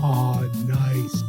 Ah, nice.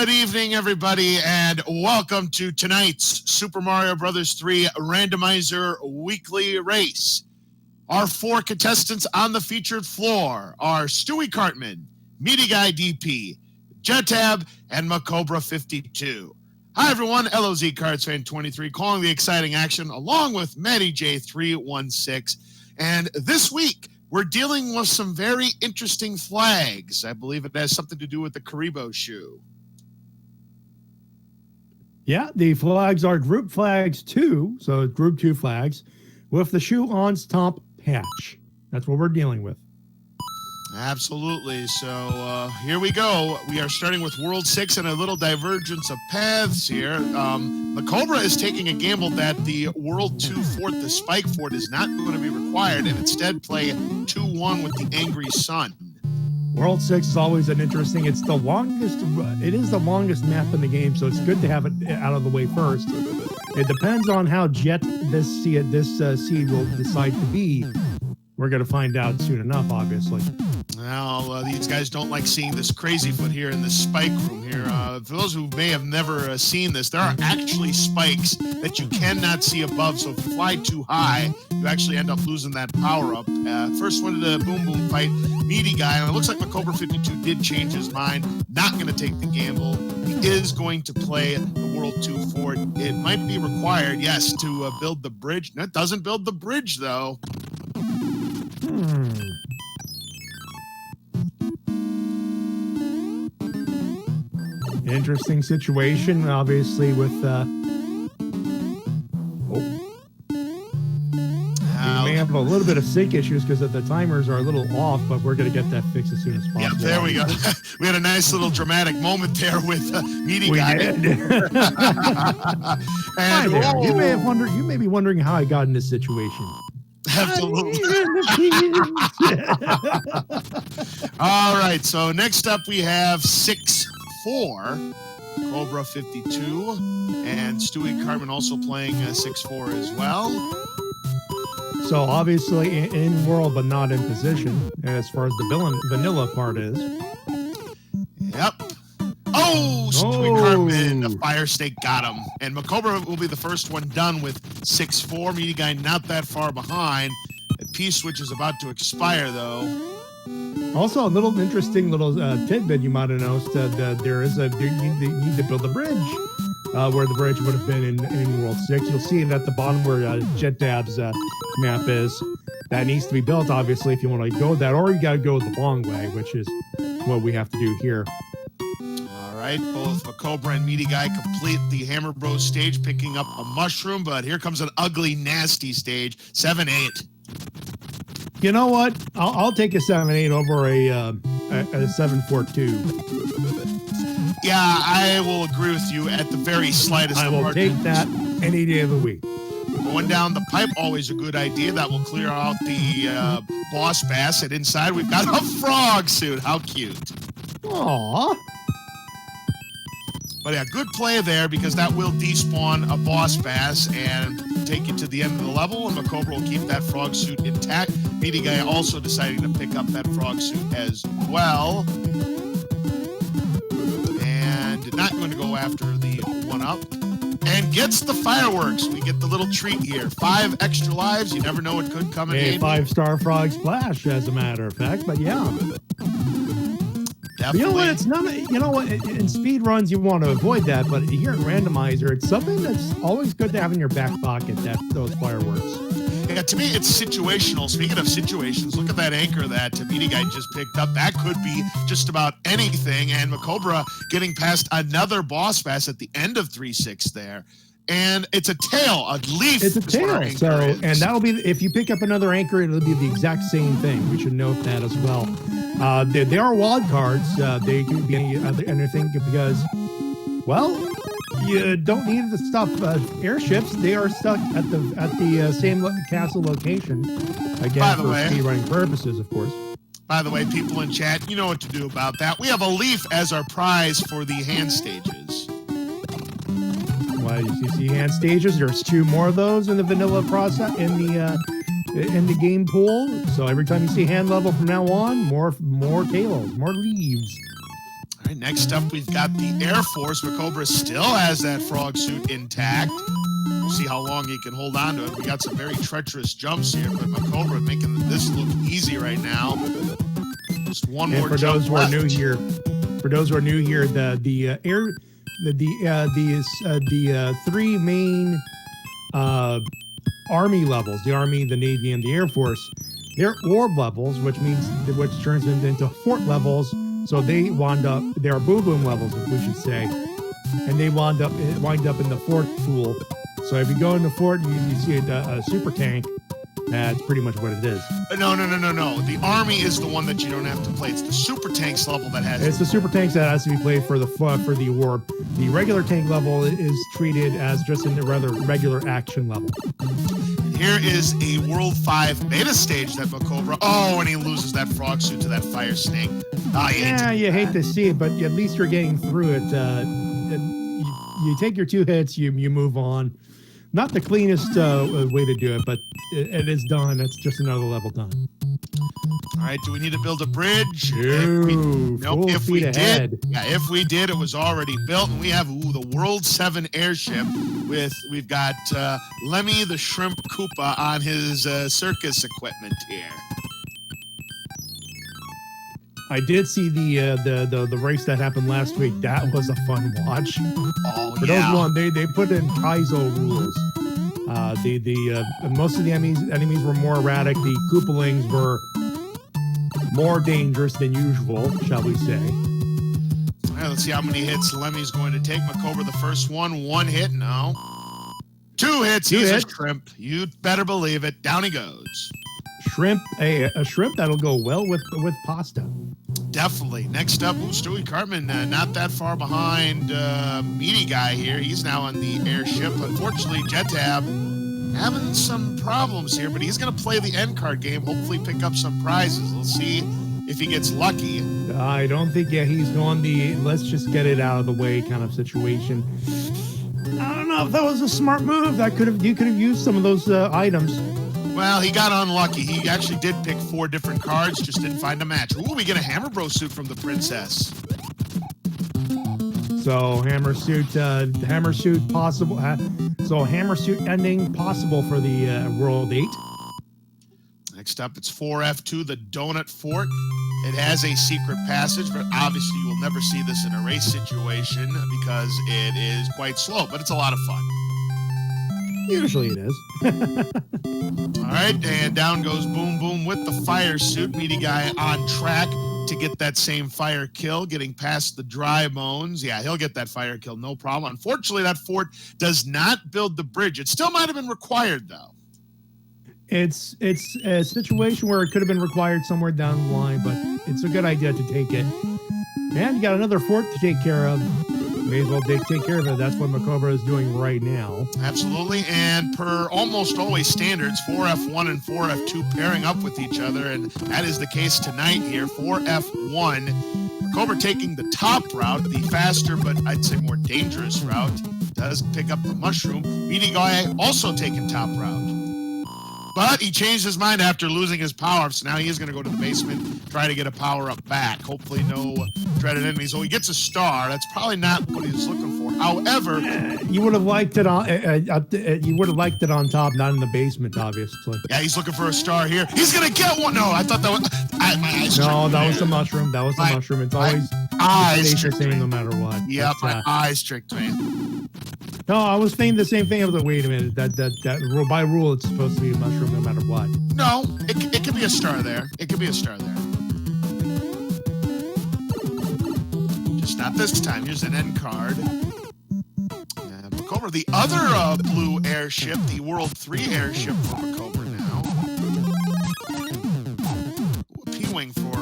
Good evening, everybody, and welcome to tonight's Super Mario Bros. 3 Randomizer Weekly Race. Our four contestants on the featured floor are Stewie Cartman, Meaty Guy DP, Jetab, and Macobra 52. Hi, everyone. LOZ Cards Fan 23 calling the exciting action along with Matty J 316. And this week, we're dealing with some very interesting flags. I believe it has something to do with the Karibo shoe. Yeah, the flags are group flags 2, so group 2 flags, with the shoe on top patch. That's what we're dealing with. Absolutely. So here we go. We are starting with World 6 and a little divergence of paths here. The Cobra is taking a gamble that the World 2 fort, the Spike Fort, is not going to be required and instead play 2-1 with the Angry Sun. World 6 is always an interesting, it is the longest map in the game, so it's good to have it out of the way first. It depends on how jet this seed will decide to be. We're going to find out soon enough, obviously. Well, these guys don't like seeing this crazy foot here in this spike room here. For those who may have never seen this, there are actually spikes that you cannot see above. So if you fly too high, you actually end up losing that power up. First one to the Boom Boom fight, Meaty Guy. And it looks like Macobra 52 did change his mind. Not going to take the gamble. He is going to play the World 2 fort. It might be required, yes, to build the bridge. That doesn't build the bridge, though. Interesting situation, obviously, with we may have a little bit of sync issues because the timers are a little off, but we're going to get that fixed as soon as possible. Yeah, there we go. We had a nice little dramatic moment there with Meaty Guy. And you may be wondering how I got in this situation. Absolutely. All right, so next up we have 6-4, Cobra 52, and Stewie Cartman also playing 6-4 as well. So obviously in world, but not in position, as far as the vanilla part is. Yep. Oh, Stewie Cartman, the fire stake got him. And Macobra will be the first one done with 6-4. Meaty Guy not that far behind. The P-switch is about to expire, though. Also, a little interesting little tidbit you might have noticed that you need to build a bridge where the bridge would have been in World 6. You'll see it at the bottom where Jet Dab's map is. That needs to be built, obviously, if you want to go that, or you got to go the long way, which is what we have to do here. All right, both Macobra and Meaty Guy complete the Hammer Bros stage, picking up a mushroom, but here comes an ugly, nasty stage, 7-8. You know what? I'll take a 7-8 over a 7-4-2. Yeah, I will agree with you at the very slightest. I will take that any day of the week. Going down the pipe, always a good idea. That will clear out the boss bass. And inside, we've got a frog suit. How cute. Aww. But yeah, good play there because that will despawn a boss bass and take you to the end of the level. And Macobra will keep that frog suit intact. Meaty Guy also deciding to pick up that frog suit as well. And not going to go after the 1-up. And gets the fireworks. We get the little treat here. 5 extra lives. You never know what could come in handy. 5-star frog splash, as a matter of fact. But yeah. Definitely. You know what? It's not. You know what? In speed runs, you want to avoid that. But here at Randomizer, it's something that's always good to have in your back pocket. Those fireworks. Yeah, to me, it's situational. Speaking of situations, look at that anchor that Meaty Guy just picked up. That could be just about anything. And Macobra getting past another boss bass at the end of 3-6 there. And it's a tail, a leaf. It's a tail. So, and that'll be, if you pick up another anchor, it'll be the exact same thing. We should note that as well. They are wild cards. They can be anything because, well, you don't need to stop airships. They are stuck at the same castle location. Again, for speedrunning purposes, of course. By the way, people in chat, you know what to do about that. We have a leaf as our prize for the hand stages. Well, you see hand stages. There's 2 more of those in the vanilla process in the game pool. So every time you see hand level from now on, more tails, more leaves. All right, next up, we've got the Air Force. Macobra still has that frog suit intact. We'll see how long he can hold on to it. We got some very treacherous jumps here, but Macobra making this look easy right now. Just one more for jump those who left. are new here, the three main Army levels, the Army, the Navy, and the Air Force, they're orb levels, which turns them into fort levels. So they are boom boom levels, we should say, and they wind up in the fort pool. So if you go in the fort and you see a super tank, that's pretty much what it is. No. The Army is the one that you don't have to play. It's the super tanks level that has. It's the super tanks that has to be played for the orb. The regular tank level is treated as just in the rather regular action level. Here is a World 5 beta stage that Macobra. Oh, and he loses that frog suit to that fire snake. You hate to see it, but at least you're getting through it. You take your 2 hits, you move on. Not the cleanest way to do it, but it is done. It's just another level done. All right, do we need to build a bridge? If we did, it was already built, and we have the World 7 airship we've got Lemmy the Shrimp Koopa on his circus equipment here. I did see the race that happened last week. That was a fun watch. Oh, For those one, they put in Kaizo rules. Most of the enemies were more erratic. The Koopalings were more dangerous than usual, shall we say. All right, let's see how many hits Lemmy's going to take. Macobra, the first one. 1 hit, no. 2 hits. He's a shrimp. You better believe it. Down he goes. Shrimp, a shrimp that'll go well with pasta. Definitely. Next up, Stewie Cartman, not that far behind Meaty Guy here. He's now on the airship. Unfortunately, Jetab having some problems here, but he's going to play the end card game, hopefully pick up some prizes. Let's see if he gets lucky. I don't think he's going the let's just get it out of the way kind of situation. I don't know if that was a smart move. You could have used some of those items. Well, he got unlucky. He actually did pick 4 different cards, just didn't find a match. Ooh, we get a Hammer Bro suit from the princess. So hammer suit possible. So hammer suit ending possible for the World 8. Next up, it's 4F2, the Donut Fort. It has a secret passage, but obviously you will never see this in a race situation because it is quite slow, but it's a lot of fun. Usually it is. All right, and down goes Boom Boom with the fire suit. Meaty Guy on track to get that same fire kill, getting past the dry bones. Yeah, he'll get that fire kill, no problem. Unfortunately, that fort does not build the bridge. It still might have been required, though. It's a situation where it could have been required somewhere down the line, but it's a good idea to take it. And you got another fort to take care of. May as well take care of it. That's what Macobra is doing right now. Absolutely, and per almost always standards, 4F1 and 4F2 pairing up with each other, and that is the case tonight here. 4F1, Macobra taking the top route, the faster but I'd say more dangerous route. Does pick up the mushroom. Meaty Guy also taking top route. But he changed his mind after losing his power, so now he is going to go to the basement, try to get a power-up back. Hopefully no dreaded enemies. So he gets a star. That's probably not what he was looking for. However... You would have liked it on top, not in the basement, obviously. Yeah, he's looking for a star here. He's going to get one! No, I thought that was... my eyes No, that was the mushroom. That was the mushroom. It's always eyes tricked me. No matter what. Yeah, my eyes tricked me. No, I was thinking the same thing. I was like, wait a minute. That by rule, it's supposed to be a mushroom no matter what. No, it could be a star there. It could be a star there. Just not this time. Here's an end card. Macobra, the other blue airship, the World 3 airship for Macobra now. P-Wing for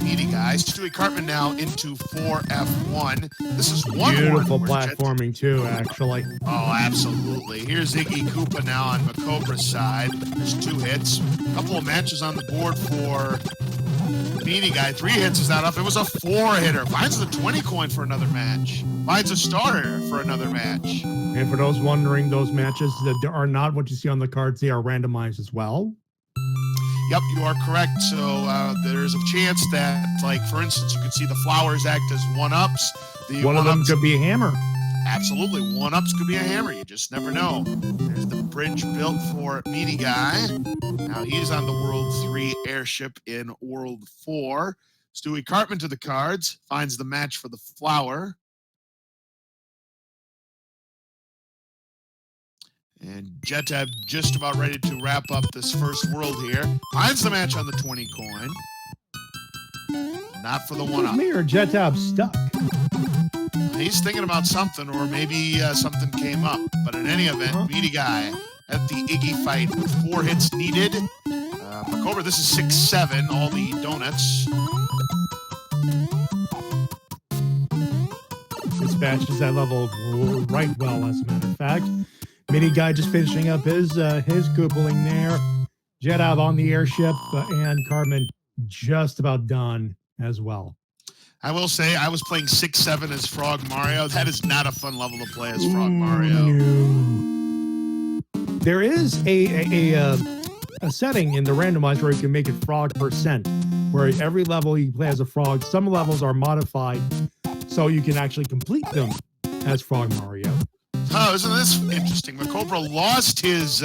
Meaty Guys. Stewie Cartman now into 4F1. This is one beautiful platforming too, actually. Oh, absolutely. Here's Iggy Koopa now on Macobra's side. There's 2 hits. A couple of matches on the board for Meaty Guy. 3 hits is not up. It was a 4-hitter. Finds the 20 coin for another match. Finds a starter for another match. And for those wondering, those matches that are not what you see on the cards, they are randomized as well. Yep, you are correct. So there's a chance that, like, for instance, you could see the flowers act as one-ups. One of them could be a hammer. Absolutely. One-ups could be a hammer. You just never know. There's the bridge built for Meaty Guy. Now he's on the World 3 airship in World 4. Stewie Cartman to the cards. Finds the match for the flower. And Jetab just about ready to wrap up this first world here. Finds the match on the 20 coin. Not for the one-up. Me or Jetab stuck. He's thinking about something, or maybe something came up. But in any event, Meaty Guy at the Iggy fight with 4 hits needed. Macobra, this is 6-7, all the donuts. Dispatches that level right well, as a matter of fact. Meaty Guy just finishing up his coupling there. Jetab on the airship, and Cartman just about done as well. I will say, I was playing 6-7 as Frog Mario. That is not a fun level to play as Frog Mario. No. There is a setting in the randomizer where you can make it frog %, where every level you play as a frog. Some levels are modified, so you can actually complete them as Frog Mario. Oh, isn't this interesting? Macobra lost his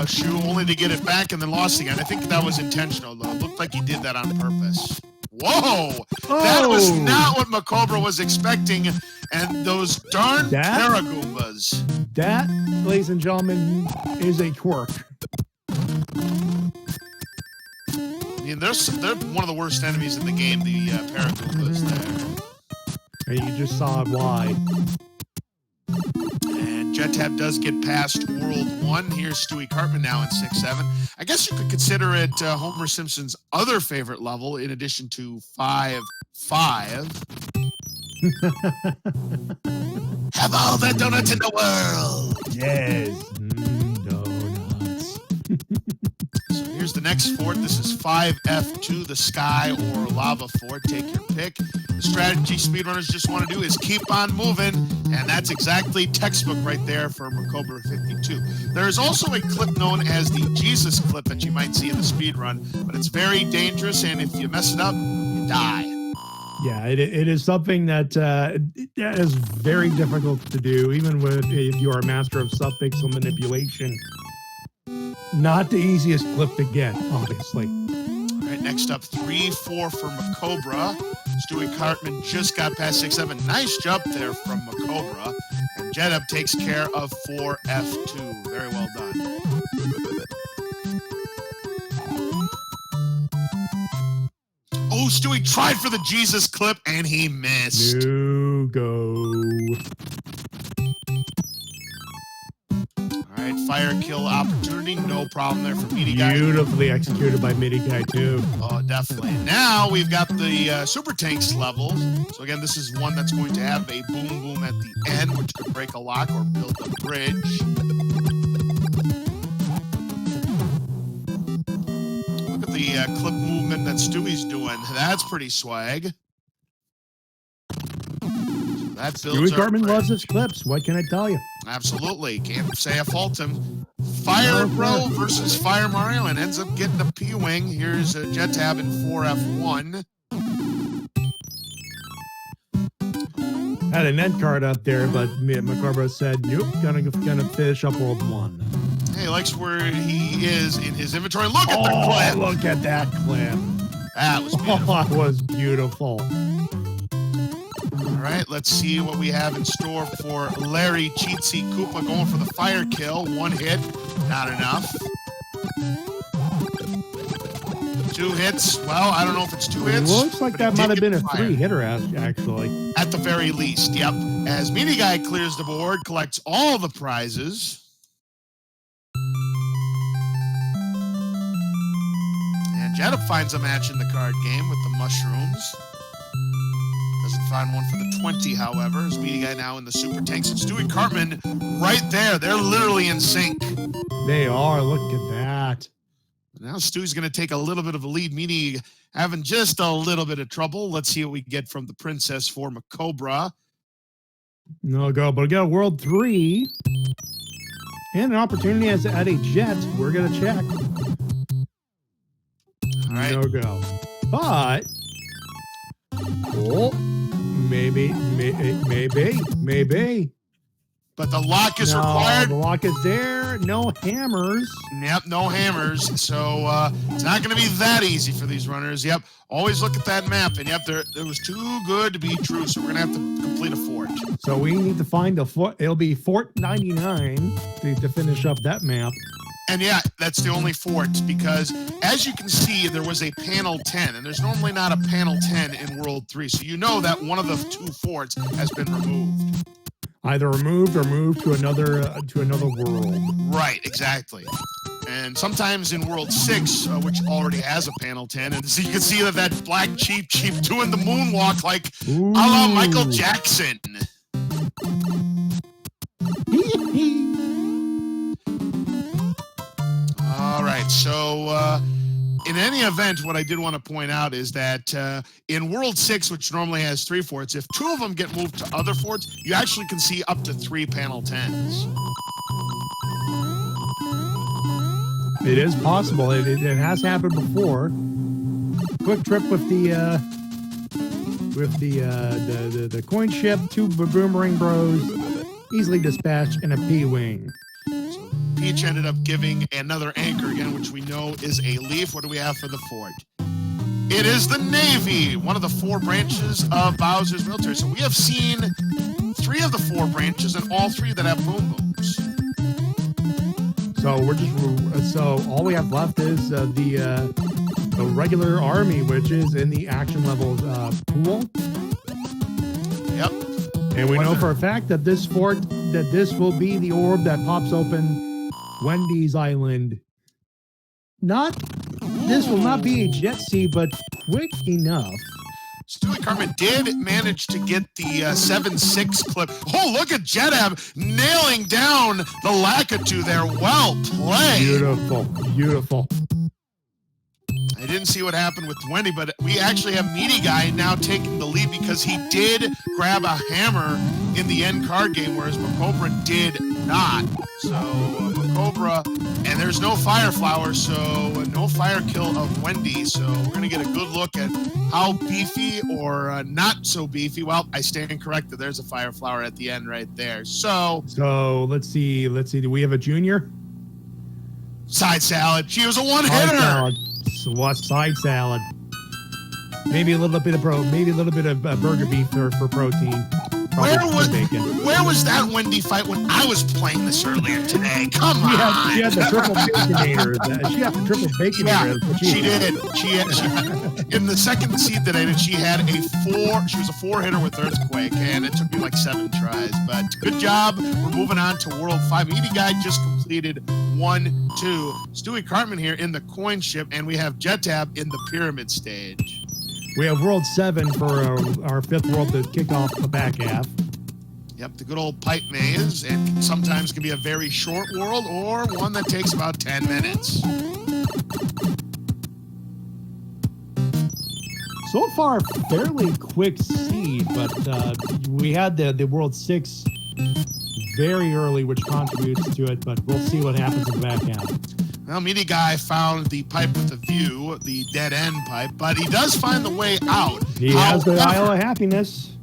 shoe only to get it back and then lost again. I think that was intentional, though. It looked like he did that on purpose. Whoa! Oh. That was not what Macobra was expecting. And those darn Paragoombas. That, ladies and gentlemen, is a quirk. I mean, they're one of the worst enemies in the game, the Paragoombas there. And you just saw why. And Jetab does get past World 1. Here's Stewie Cartman now in 6-7. I guess you could consider it Homer Simpson's other favorite level, in addition to 5-5. Have all the donuts in the world! Yes, donuts. So here's the next fort. This is 5F2, the sky or lava fort. Take your pick. The strategy speedrunners just want to do is keep on moving, and that's exactly textbook right there for Macobra 52. There is also a clip known as the Jesus clip that you might see in the speedrun, but it's very dangerous, and if you mess it up, you die. Yeah, it is something that is very difficult to do, even if you are a master of subpixel manipulation. Not the easiest clip to get, obviously. All right, next up, 3-4 for Macobra. Stewie Cartman just got past 6-7. Nice jump there from Macobra. And Jetab takes care of 4F2. Very well done. Oh, Stewie tried for the Jesus clip, and he missed. No go. All right, fire kill opportunity. No problem there for Meaty Guy. Beautifully executed by Meaty Guy, too. Oh, definitely. Now we've got the Super Tanks level. So again, this is one that's going to have a boom boom at the end, which could break a lock or build a bridge. Look at the clip movement that Stewie's doing. That's pretty swag. That Stewie Cartman loves his clips. What can I tell you? Absolutely. Can't say I fault him. Fire Bro versus Fire Mario, and ends up getting a P-Wing. Here's Jetab in 4F1. Had an end card up there, but Macobra said, nope, gonna finish up World 1. Hey, he likes where he is in his inventory. Look at the clip! Look at that clip. That was beautiful. Oh, that was beautiful. All right, let's see what we have in store for Larry Cheatsy Koopa going for the fire kill. 1 hit, not enough. 2 hits. Well, I don't know if it's 2 hits. Looks like that might have been a 3-hitter, actually. At the very least, yep. As Meaty Guy clears the board, collects all the prizes. And Jetab finds a match in the card game with the mushrooms. Doesn't find one for the 20, however. As Meaty Guy now in the Super Tanks. And Stewie Cartman right there. They're literally in sync. They are. Look at that. Now Stewie's going to take a little bit of a lead. Meaty having just a little bit of trouble. Let's see what we get from the Princess for Macobra. No go, but we got World 3. And an opportunity at a jet. We're going to check. right. No go. But maybe. But the lock is No, required. the lock is there. No hammers. Yep, no hammers. So it's not going to be that easy for these runners. Yep, always look at that map. And yep, there was too good to be true. So we're going to have to complete a fort. So we need to find a fort. It'll be Fort 99 to finish up that map. And yeah, that's the only fort because as you can see, there was a panel 10 and there's normally not a panel 10 in World 3. So you know that one of the 2 forts has been removed. Either removed or moved to another world. Right, exactly. And sometimes in World 6, which already has a panel 10, and so you can see that black Cheep doing the moonwalk like a la Michael Jackson. All right, so in any event, what I did want to point out is that in World 6, which normally has 3 forts, if 2 of them get moved to other forts, you actually can see up to 3 panel 10s. It is possible. It has happened before. Quick trip with the coin ship, 2 boomerang bros, easily dispatched, and a P-wing. Peach ended up giving another anchor again, which we know is a leaf. What do we have for the fort? It is the Navy, one of the 4 branches of Bowser's military. So we have seen 3 of the 4 branches, and all 3 that have boom booms. So all we have left is the regular army, which is in the action level pool. Yep. And we know for a fact that this will be the orb that pops open Wendy's Island. This will not be a jet sea, but quick enough. Stewie Cartman did manage to get the 7-6 clip. Oh, look at Jedab nailing down the Lakitu there. Well played. Beautiful. I didn't see what happened with Wendy, but we actually have Meaty Guy now taking the lead because he did grab a hammer in the end card game, whereas Macobra did not. So Macobra, and there's no fire flower, so no fire kill of Wendy. So we're going to get a good look at how beefy or not so beefy. Well, I stand corrected. There's a fire flower at the end right there. So let's see. Do we have a junior? Side salad. She was a one-hitter. So what's side salad? Maybe a little bit of burger beef for protein. Where was that Wendy fight when I was playing this earlier today? Come on. She had the triple baconator. She had the triple baconator. Yeah, she did. She in the second seed that I did, she had she was a 4-hitter with Earthquake, and it took me like 7 tries. But good job. We're moving on to World 5. Meaty Guy just completed 1-2. Stewie Cartman here in the coin ship, and we have Jetab in the pyramid stage. We have World 7 for our 5th world to kick off the back half. Yep, the good old pipe maze. It sometimes can be a very short world or one that takes about 10 minutes. So far, fairly quick seed, but we had the World 6 very early, which contributes to it, but we'll see what happens in the back half. Well, Meaty Guy found the pipe with the view, the dead end pipe, but he does find the way out. He has the Isle of Happiness.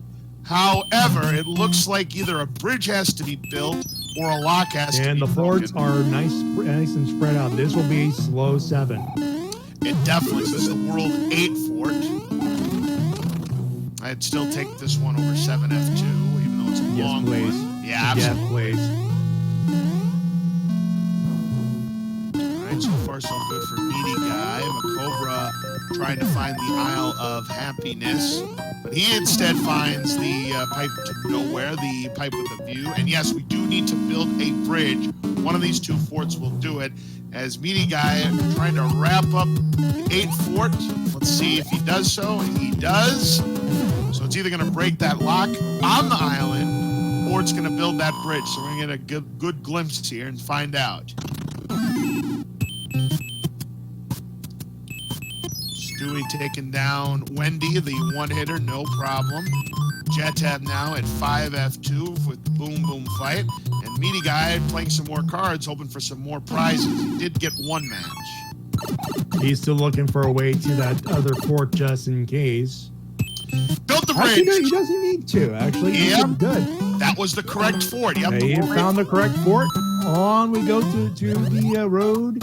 However, it looks like either a bridge has to be built or a lock has to be And the forts broken. are nice and spread out. This will be slow 7. It definitely is. This is the World 8 fort. I'd still take this one over 7F2, even though it's a long one. Yeah, absolutely. Yes, please. So far, so good for Meaty Guy. Macobra trying to find the Isle of Happiness, but he instead finds the pipe to nowhere, the pipe with a view. And yes, we do need to build a bridge. One of these 2 forts will do it. As Meaty Guy trying to wrap up the 8th fort. Let's see if he does so. And he does. So it's either going to break that lock on the island, or it's going to build that bridge. So we're going to get a good glimpse here and find out. Stewie taking down Wendy, the 1-hitter, no problem. Jetab now at 5F2 with the boom boom fight. And Meaty Guy playing some more cards, hoping for some more prizes. He did get 1 match. He's still looking for a way to that other fort just in case. Built the Actually, bridge. no, he doesn't need to. Actually, he's Yep. good. That was the correct fort. Yep. He found the correct fort. On we go to the road,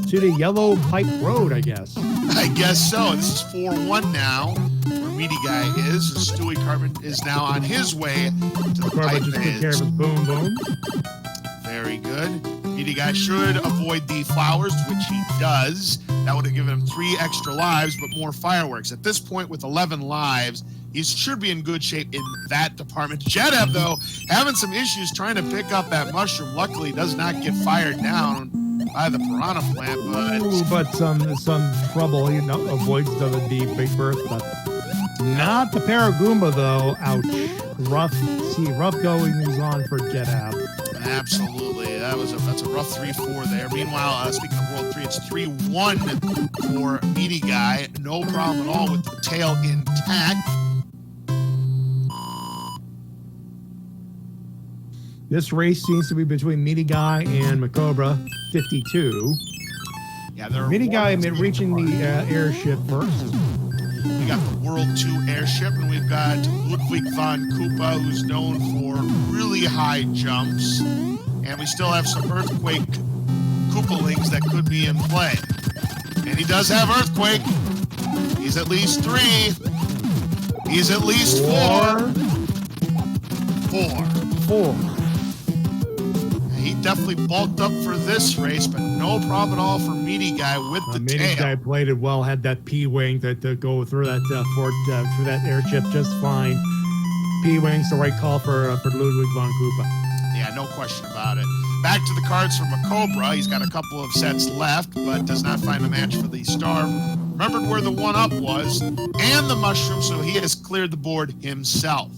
to the Yellow Pipe Road, I guess. I guess so. This is 4-1 now, where Meaty Guy is. Stewie Carbon is now on his way to the pipe just took maze. care of his boom boom. Very good. Meaty Guy should avoid the flowers, which he does. That would have given him 3 extra lives, but more fireworks. At this point, with 11 lives, he should be in good shape in that department. Jedab, though, having some issues trying to pick up that mushroom. Luckily, does not get fired down by the piranha plant, but some trouble. He avoids the Big Berth, but not the Paragoomba, though. Ouch. Rough goings on for Jedab. Absolutely. That's a rough 3-4 there. Meanwhile, speaking of World 3, it's 3-1 for Meaty Guy. No problem at all with the tail intact. This race seems to be between Meaty Guy and Macobra, 52. Yeah, they're Meaty Guy reaching the airship first. We got the World 2 airship, and we've got Ludwig von Koopa, who's known for really high jumps. And we still have some Earthquake Koopalings that could be in play. And he does have Earthquake. He's at least 3. He's at least 4. 4. He definitely bulked up for this race, but no problem at all for Meaty Guy with the tail. Meaty Guy played it well, had that P-wing to go through that fort, through that airship just fine. P-wing's the right call for Ludwig von Koopa. Yeah, no question about it. Back to the cards for Macobra. He's got a couple of sets left, but does not find a match for the star. Remembered where the 1-up was, and the mushroom, so he has cleared the board himself.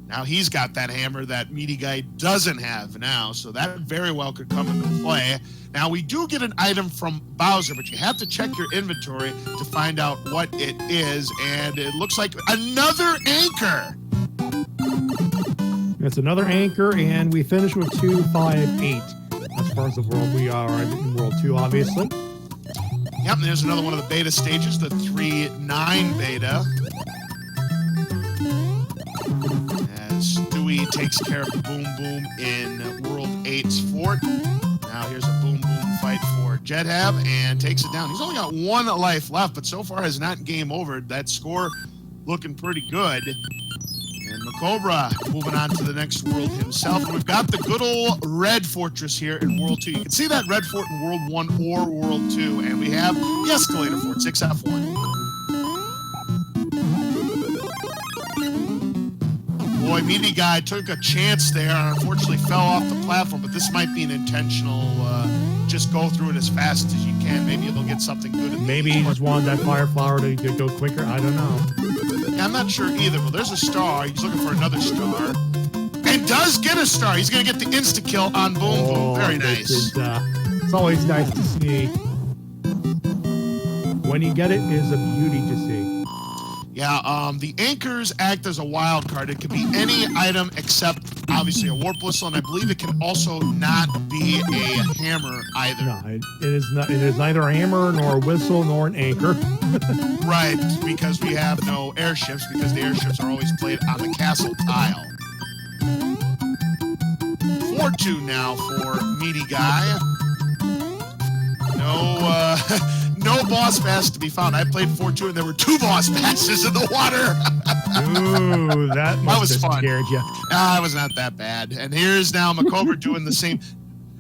Now he's got that hammer that Meaty Guy doesn't have now, so that very well could come into play. Now we do get an item from Bowser, but you have to check your inventory to find out what it is, and it looks like another anchor. It's another anchor, and we finish with 258. As far as the world, we are in World 2, obviously. Yep, and there's another one of the beta stages, the 3-9 beta. As Stewie takes care of the Boom Boom in World 8's fort. Now here's a Boom Boom fight for Jedhab and takes it down. He's only got 1 life left, but so far has not game over. That score looking pretty good. And Macobra moving on to the next world himself. And we've got the good old red fortress here in World 2. You can see that red fort in World 1 or World 2. And we have the escalator fort, 6F1. Boy, Meaty Guy took a chance there and unfortunately fell off the platform, but this might be an intentional, just go through it as fast as you can. Maybe you'll get something good. Maybe he just wanted that fire flower to go quicker. I don't know. Yeah, I'm not sure either. Well, there's a star. He's looking for another star. And does get a star. He's going to get the insta-kill on Boom Boom. Very nice. It's always nice to see. When you get it, it is a beauty to see. Yeah, the anchors act as a wild card. It could be any item except, obviously, a warp whistle, and I believe it can also not be a hammer either. No, it is not. It is neither a hammer nor a whistle nor an anchor. Right, because we have no airships, because the airships are always played on the castle tile. 4-2 now for Meaty Guy. No boss pass to be found. I played 4-2 and there were 2 boss passes in the water. Ooh, that must have fun. Scared you. It was not that bad. And here's now Macobra doing the same.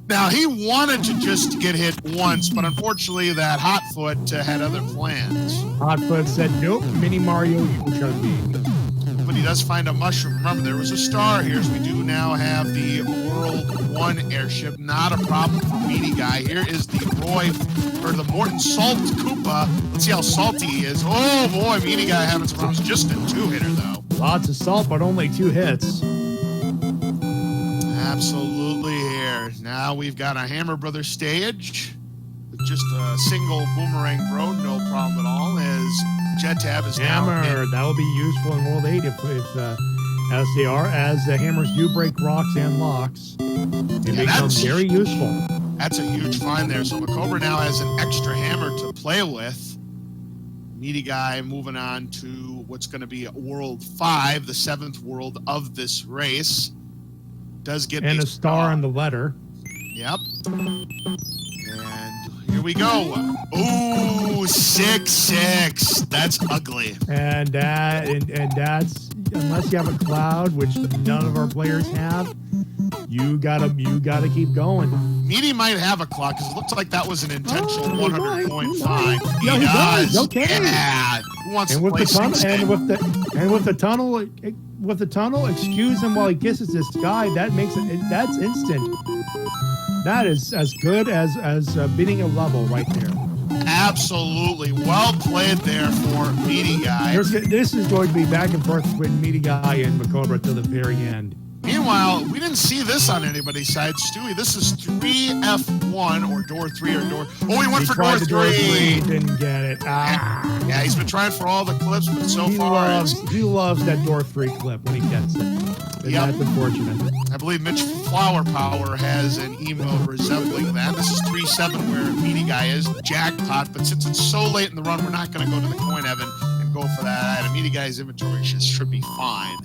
Now, he wanted to just get hit once, but unfortunately that Hotfoot had other plans. Hotfoot said, nope, Mini Mario, you shall be. But he does find a mushroom. Remember, there was a star here, so we do now have the World 1 airship. Not a problem for Meaty Guy. Here is the Roy, or the Morton Salt Koopa. Let's see how salty he is. Oh boy, Meaty Guy having some problems. Just a 2-hitter, though. Lots of salt, but only 2 hits. Absolutely here. Now we've got a Hammer Brothers stage with just a single boomerang road. No problem at all, as Jet-Tab is Hammer, that will be useful in World 8 if as they are, as the hammers do break rocks and locks. It becomes very useful. That's a huge find there. So Macobra now has an extra hammer to play with. Meaty Guy moving on to what's going to be World 5, the 7th world of this race. Does get and a star on the letter. Yep. And here we go. Ooh, 6-6. That's ugly. And that's, unless you have a cloud, which none of our players have, you gotta keep going. Meaty might have a clock because it looks like that was an intentional 100 point find. Yeah, he does. Okay. Yeah. Who wants And to with play the tunnel, 6-8? and with the tunnel, excuse him while he kisses this guy. That's instant. That is as good as beating a level right there. Absolutely. Well played there for Meaty Guy. This is going to be back and forth between Meaty Guy and Macobra to the very end. Meanwhile, we didn't see this on anybody's side. Stewie, this is 3F1 or door 3 or door... Oh, he went for door 3. Didn't get it. Yeah, he's been trying for all the clips, but so far... He loves that door 3 clip when he gets it. And that's unfortunate. I believe Mitch Flower Power has an emote resembling that. This is 3-7 where Meaty Guy is. Jackpot, but since it's so late in the run, we're not going to go to the coin heaven and go for that item. Meaty Guy's inventory should be fine.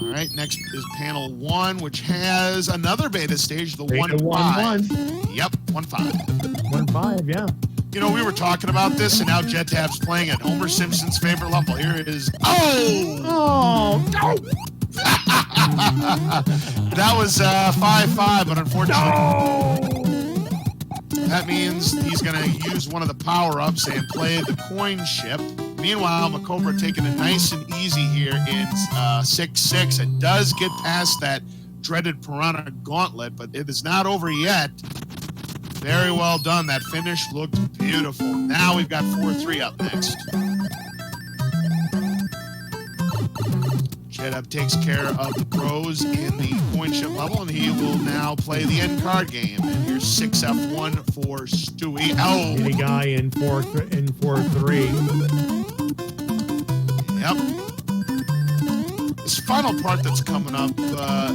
All right, next is panel 1, which has another beta stage, the 1-5. Yep, 1-5. 1-5, yeah. You know, we were talking about this, and now Jet Tab's playing at Homer Simpson's favorite level. Here it is. Oh! No! That was 5-5, but unfortunately... No! That means he's going to use one of the power-ups and play the coin ship. Meanwhile, Macobra taking it nice and easy here in 6-6. It does get past that dreaded Piranha Gauntlet, but it is not over yet. Very well done. That finish looked beautiful. Now we've got 4-3 up next. Jedab takes care of the pros in the coin ship level, and he will now play the end card game. And here's 6F1 for Stewie. Oh! Meaty Guy in 4-3. Yep. This final part that's coming up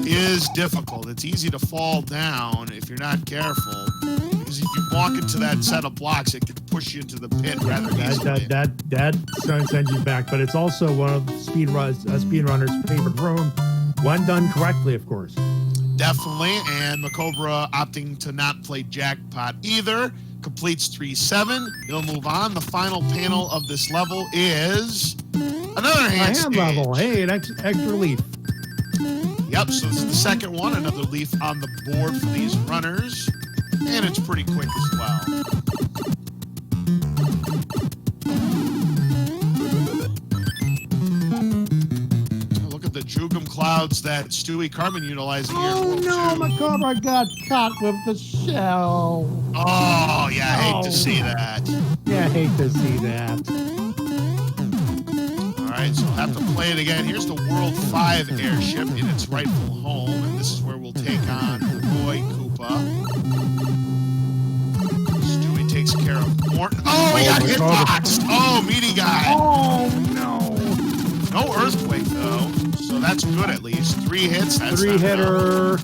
is difficult. It's easy to fall down if you're not careful. Because if you walk into that set of blocks, it can push you into the pit rather easily. That sends you back, but it's also one of speedrunners' favorite room, when done correctly, of course. Definitely, and Macobra opting to not play Jackpot either. Completes 3-7. He'll move on. The final panel of this level is another hand stage. Level. Hey, an extra leaf. Yep, so this is the second one. Another leaf on the board for these runners. And it's pretty quick as well. Look at the Jugum clouds that Stewie Carbon utilizing here. Oh no, Macobra got caught with the shell. Oh, yeah, I hate to see that. Yeah, I hate to see that. All right, so we'll have to play it again. Here's the World 5 airship in its rightful home, and this is where we'll take on Roy Koopa. Stewie takes care of Morton. Oh, he got hitboxed. Oh, Meaty Guy. Oh, no. No earthquake, though, so that's good at least. 3 hits. That's 3-hitter.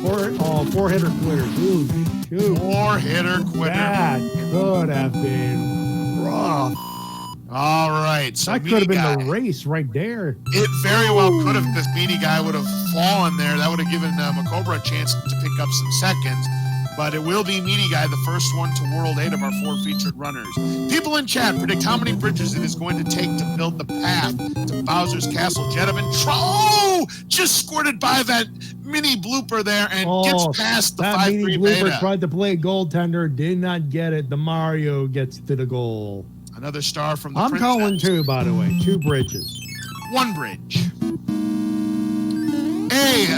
4-hitter quitter. Ooh, shoot. 4-hitter quitter. That could have been rough. All right, so that could have been the race right there. It very well could have, because Meaty Guy would have fallen there. That would have given Macobra a chance to pick up some seconds. But it will be Meaty Guy, the first one to World 8 of our 4 featured runners. People in chat predict how many bridges it is going to take to build the path to Bowser's Castle. Oh! Just squirted by that mini blooper there and gets past the 5-3 beta. That mini blooper tried to play goaltender, did not get it. The Mario gets to the goal. Another star from the I'm princess. calling 2, by the way. 2 bridges. 1 bridge. Hey,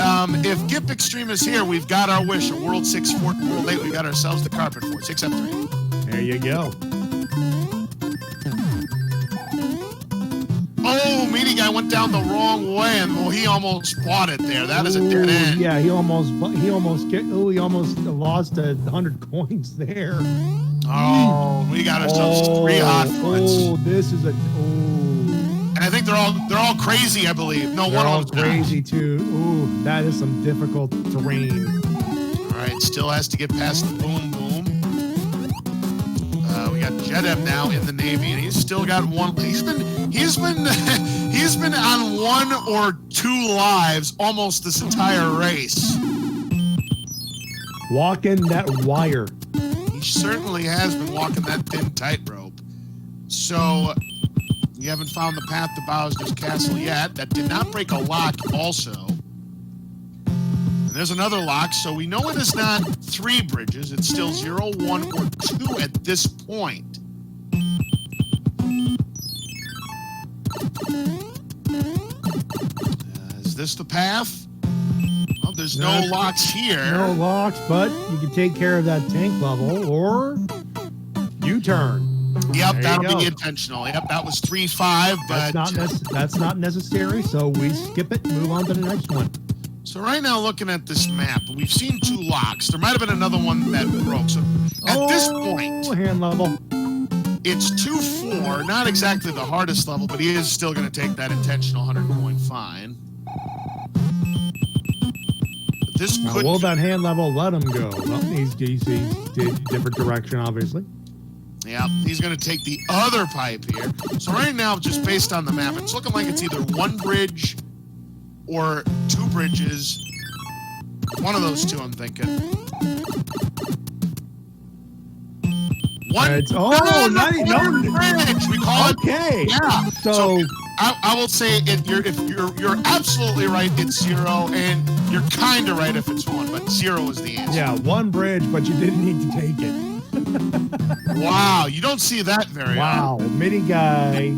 if Gip Extreme is here, we've got our wish. A World 6, World 8, we got ourselves the carpet for it. 6F3. There you go. Oh, Meaty Guy went down the wrong way, and he almost bought it there. That is a dead end. Yeah, he almost lost 100 coins there. Oh, we got ourselves 3 hot foots. Oh, this is a... And I think they're all crazy, I believe. No, They're one all of them's crazy not. too. Ooh, that is some difficult terrain. All right, still has to get past the boom boom. We got Jedem now in the Navy, and he's still got one. He's been on 1 or 2 lives almost this entire race. Walking that wire. He certainly has been walking that thin tightrope. So we haven't found the path to Bowser's Castle yet. That did not break a lock also. And there's another lock, so we know it is not 3 bridges. It's still 0, 1, or 2 at this point. Is this the path? Well, there's no locks here. No locks, but you can take care of that tank level or U-turn. Yep, There that'll you go. be intentional. Yep, that was 3-5, but That's not necessary, so we skip it and move on to the next one. so right now looking at this map, we've seen 2 locks. There might have been another one that broke. So at this point, hand level. it's 2-4, not exactly the hardest level, but he is still going to take that intentional 100-coin fine. This Now, could will that hand level let him go? Well, he's different direction, obviously. Yeah, he's going to take the other pipe here. So right now, just based on the map, it's looking like it's either 1 bridge or 2 bridges. One of those 2, I'm thinking. One Nice. bridge. We call it. Okay. Yeah. So I will say if you're absolutely right, it's 0, and you're kind of right if it's 1, but 0 is the answer. yeah, 1 bridge, but you didn't need to take it. Wow, you don't see that very Wow, mini guy.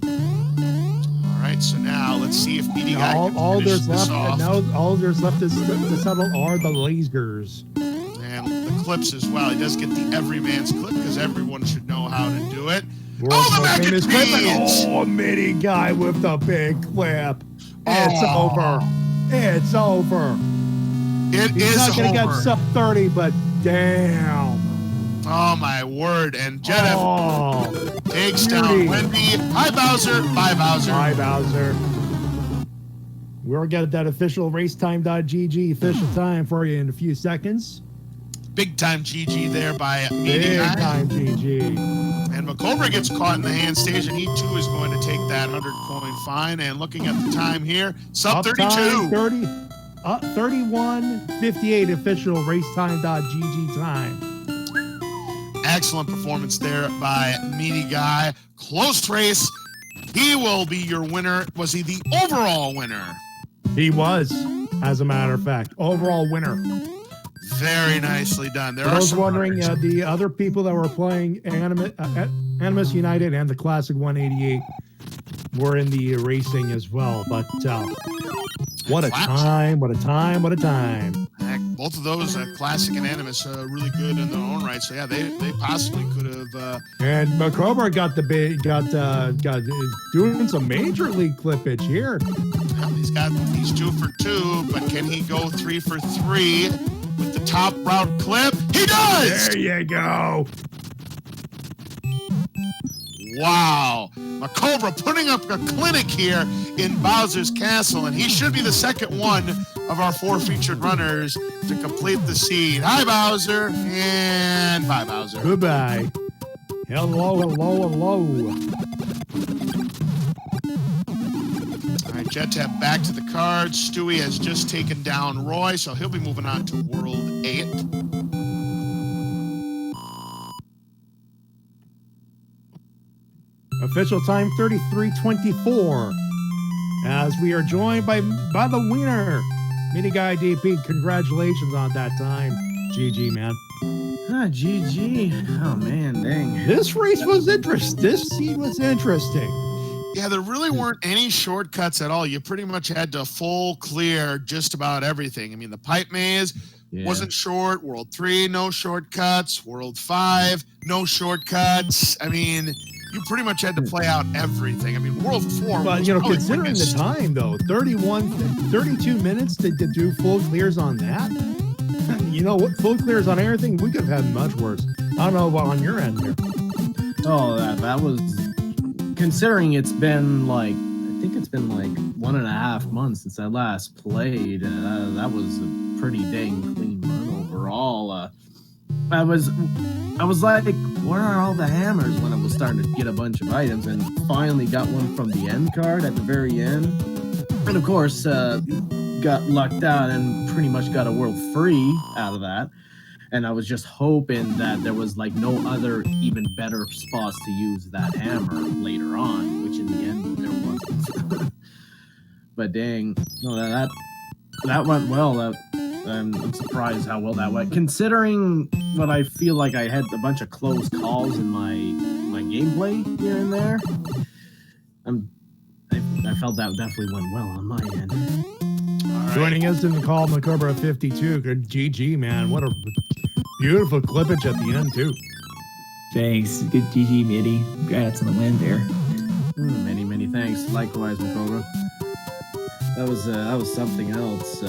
All right, so now let's see if BD guy All, can all finish there's this left, off. now all there's left is to settle are the lasers. And the clips as well. He does get the everyman's clip because everyone should know how to do it. World's the most famous clip, and magazines! a mini guy with the big clip. It's Oh. over. It's over. It He's is not gonna get over. sub 30, but damn. Oh my word! And Jedem Oh, takes beauty. down Wendy. Hi Bowser. Bye Bowser. Bye, Bowser. We'll get that official racetime.gg official time for you in a few seconds. Big time GG there by Meaty Big Guy. time GG. And McCobra gets caught in the hand stage, and he too is going to take that 100-coin fine. And looking at the time here, sub 32. Uptime 31:58 official racetime.gg time. Excellent performance there by Meaty Guy. Close race. He will be your winner. Was he the overall winner? He was, as a matter of fact, overall winner. Very nicely done. There For are those some wondering, runners. the other people that were playing Animus United and the Classic 188 were in the racing as well. But what a time, what a time, what a time. Heck, both of those, Classic and Animus, really good in their own right. So yeah, they possibly could have. And McCobra got doing some major league clippage here. He's 2 for 2, but can he go 3 for 3 with the top route clip? He does. There you go. Wow. McCobra putting up a clinic here in Bowser's Castle, and he should be the second one of our 4 featured runners to complete the seed. Hi, Bowser, and bye, Bowser. Goodbye. Hello, hello, hello. All right, Jet Tab back to the cards. Stewie has just taken down Roy, so he'll be moving on to World 8. Official time 33:24. As we are joined by the winner, Mini Guy DP. Congratulations on that time. GG, man. GG. Oh man, dang. This race was interesting. This seed was interesting. Yeah, there really weren't any shortcuts at all. You pretty much had to full clear just about everything. I mean, the pipe maze wasn't short. World 3, no shortcuts. World 5, no shortcuts. I mean, you pretty much had to play out everything. I mean, World 4 But, was you know, probably considering the quickest. time, though, 32 minutes to do full clears on that. You know what? Full clears on everything, we could have had much worse. I don't know about on your end here. Oh, that was considering it's been like, I think it's been like 1.5 months since I last played. That was a pretty dang clean run overall. I was like, where are all the hammers when I was starting to get a bunch of items, and finally got one from the end card at the very end. And of course, got lucked out and pretty much got a world free out of that. And I was just hoping that there was like no other even better spots to use that hammer later on, which in the end there wasn't. But dang, no, that went well. I'm surprised how well that went, considering what I feel like I had a bunch of close calls in my gameplay here and there. I felt that definitely went well on my end. Right. Joining us in the call, Macobra 52. Good GG, man. What a beautiful clippage at the end, too. Thanks. Good GG, Mitty. Congrats on the win there. Many thanks. Likewise, Macobra. That was something else.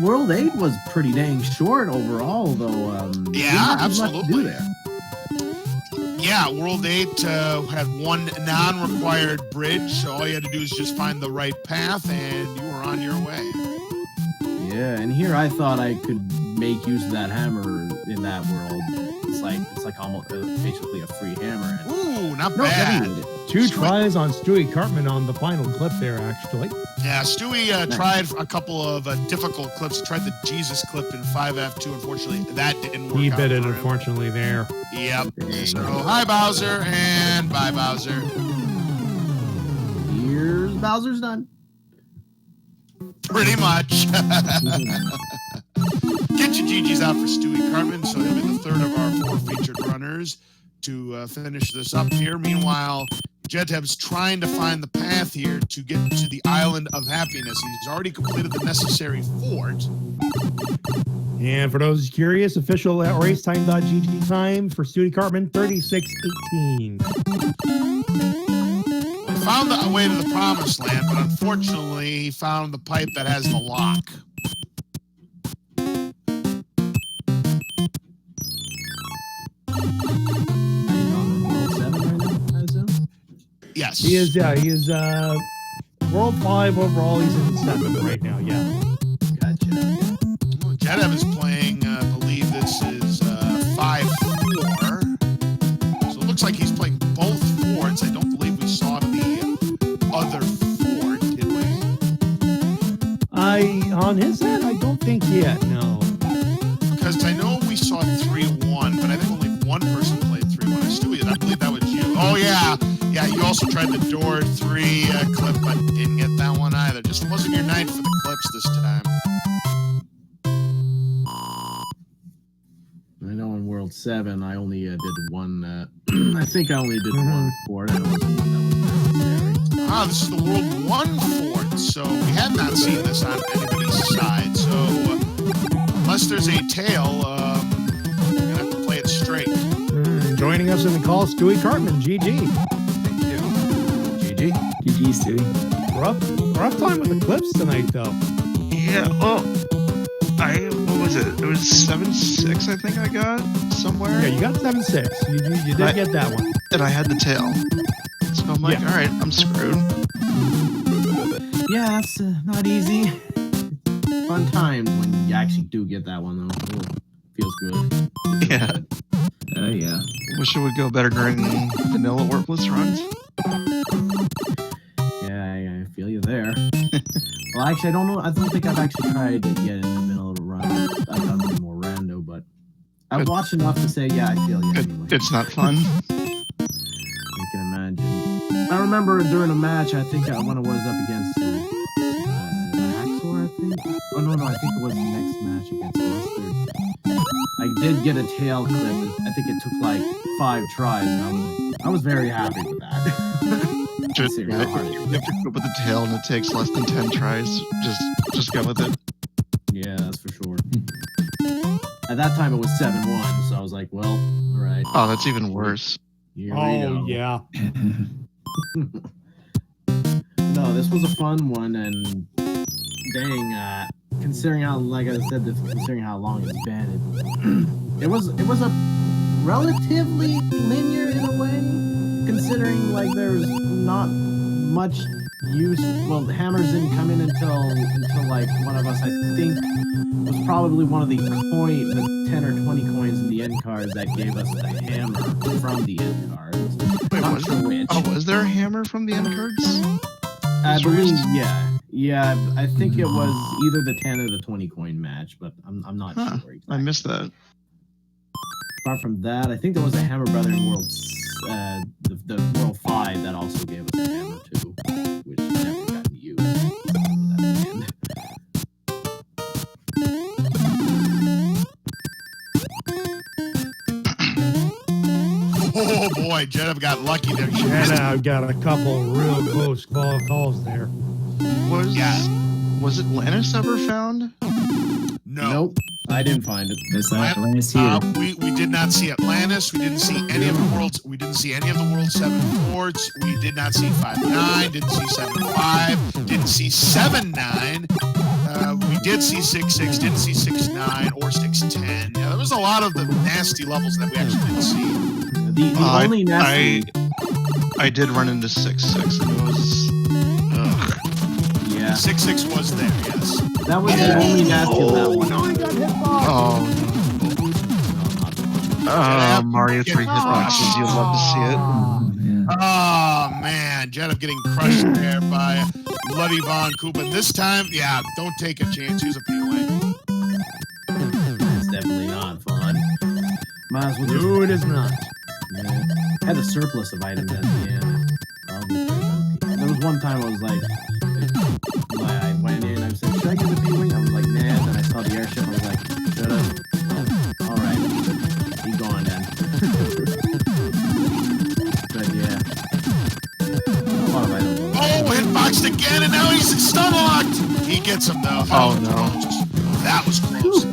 World 8 was pretty dang short overall, though. Yeah, didn't have much to absolutely. do there. Yeah, World 8 had one non-required bridge, so all you had to do is just find the right path, and you were on your way. Yeah, and here I thought I could make use of that hammer in that world. It's like almost basically a free hammer. Ooh, not No, bad. definitely. Two tries on Stewie Cartman on the final clip there, actually. Yeah, Stewie tried a couple of difficult clips. He tried the Jesus clip in 5F2. Unfortunately, that didn't work He out bit it, for him. unfortunately, there. Yep. So, hi, Bowser, and bye, Bowser. Here's Bowser's done. Pretty much. Get your GGs out for Stewie Cartman. So he'll be the third of our 4 featured runners to finish this up here. Meanwhile, Jedhab's trying to find the path here to get to the Island of Happiness. He's already completed the necessary fort. And for those curious, official at racetime.gg time for Stewie Cartman, 36:18. He found the way to the promised land, but unfortunately, he found the pipe that has the lock. Yes. He is World 5 overall. He's in 7th right now, yeah. Gotcha. Jedhab is playing, I believe this is 5-4. So it looks like he's playing both forts. I don't believe we saw the other fort, did we? On his end, I don't think yet, no. Because I know we saw 3-1, but I think only one person played 3-1. I believe that was you. Oh, yeah. Yeah, you also tried the door 3 clip, but didn't get that one either. Just wasn't your night for the clips this time. I know in World 7, I only did one. I think I only did one fort, and it was one that was necessary. Ah, this is the World 1 fort, so we had not seen this on anybody's side. So unless there's a tail, you're going to have to play it straight. Joining us in the call, Stewie Cartman, GG. GG. GG, Stewie. Rough time with the clips tonight, though. Yeah, well, what was it? It was 7-6, I think I got somewhere. Yeah, you got 7-6. You did get that one. And I had the tail. So I'm like, all right, I'm screwed. Yeah, that's not easy. Fun times when you actually do get that one, though. Ooh, feels good. Yeah. Oh, yeah. Wish it would go better during vanilla worthless runs. Yeah, I feel you there. Well, actually, I don't know. I don't think I've actually tried it yet in the middle of a run. I've done it more rando, but I've watched enough to say, yeah, I feel you anyway. It's not fun. I can imagine. I remember during a match, I think when I was up against Haxor, I think. Oh, no, I think it was the next match against Mustard. I did get a tail clip. I think it took like 5 tries, and I was very happy with that. Just, you have to go with the tail, and it takes less than 10 tries. Just go with it. Yeah, that's for sure. At that time, it was 7-1, so I was like, well, all right. Oh, that's even worse. Here we go. Yeah. No, this was a fun one, and dang, considering how, like I said, considering how long it's been, it was a relatively linear in a way. considering like there's not much use. Well, the hammers didn't come in until like one of us, I think, was probably one of the 10 or 20 coins in the end cards that gave us the hammer from the end cards. Wait, Not sure which. was there a hammer from the end cards? I believe, yeah. I think it was either the 10 or the 20 coin match, but I'm not sure. Exactly. I missed that. Apart from that, I think there was a Hammer Brother in World, the World 5 that also gave us a hammer too, which never got used. Oh boy, Jedab got lucky there. I've got a couple real close calls there. Was Atlantis ever found? No. Nope, I didn't find it. That's not Atlantis here. We did not see Atlantis. We didn't see any of the worlds. We didn't see any of the World 7 ports. We did not see 5-9. Didn't see 7-5. Didn't see 7-9. We did see 6-6. Didn't see 6-9 or 6-10. Yeah, there was a lot of the nasty levels that we actually didn't see. The only nasty. I did run into 6-6 and it was. Yeah. 6-6 was there. Yes. That was the only nasty of that one. No, I got hit by. Oh, Mario 3 hitboxes. You'll love to see it. Oh man, Jedab getting crushed there by Bloody Von Koopa. This time, yeah, don't take a chance. Use a P-Wing. It's definitely not fun. Might as well just. No, it is not. Yeah. Had a surplus of items at the end. There was one time I was like, I went in, I said, should I get the P-Wing? I was like, nah. Then I saw the airship, I was like, shut up. Alright, keep going then. But yeah. A lot of items. Oh, hitboxed again, and now he's stun locked. He gets him though. Oh no. That was close.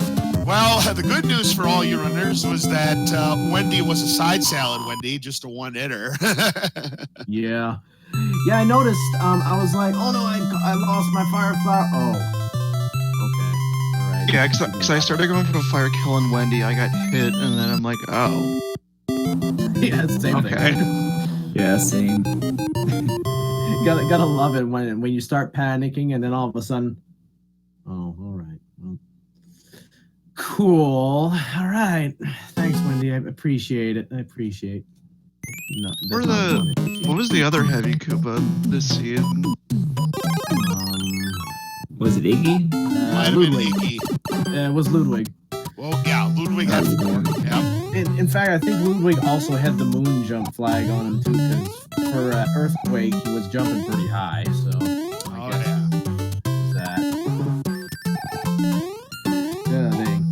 Well, the good news for all you runners was that Wendy was a side salad Wendy, just a one-hitter. Yeah. Yeah, I noticed. I was like, oh no, I lost my fire flower. Oh. Okay. All right. Yeah, because I started going for the fire killing Wendy. I got hit, and then I'm like, oh. Yeah, same Okay. thing. Yeah, same. Gotta love it when you start panicking and then all of a sudden, oh, all right. Well, cool. All right. Thanks, Wendy. I appreciate it. No, What was the other heavy Koopa this season? Was it Iggy? Might have been Ludwig. Iggy. It was Ludwig. Well, yeah, Ludwig had 4. Yeah. In fact, I think Ludwig also had the moon jump flag on him too, because for Earthquake, he was jumping pretty high. So I guess Yeah. that. Yeah, dang.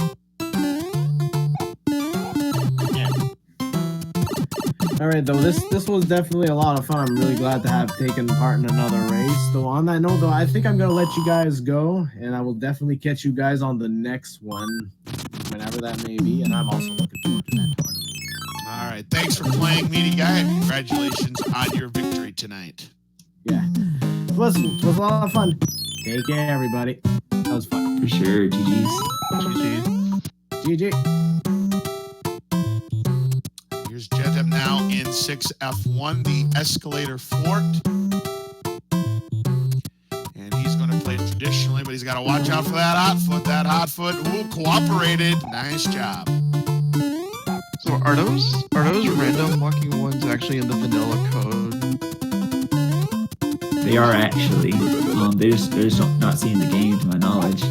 All right, though this was definitely a lot of fun. I'm really glad to have taken part in another race. So on that note, though, I think I'm gonna let you guys go, and I will definitely catch you guys on the next one, whenever that may be. And I'm also looking forward to that tournament. All right. Thanks for playing, Meaty Guy, and congratulations on your victory tonight. Yeah, it was a lot of fun. Take care, everybody. That was fun. For sure, GG's. GG. Here's Jedab now in 6F1, the Escalator Fort. And he's going to play traditionally, but he's got to watch out for that hot foot. That hot foot, ooh, cooperated. Nice job. So are those random walking ones actually in the vanilla code? They are actually. They're just not seeing the game, to my knowledge.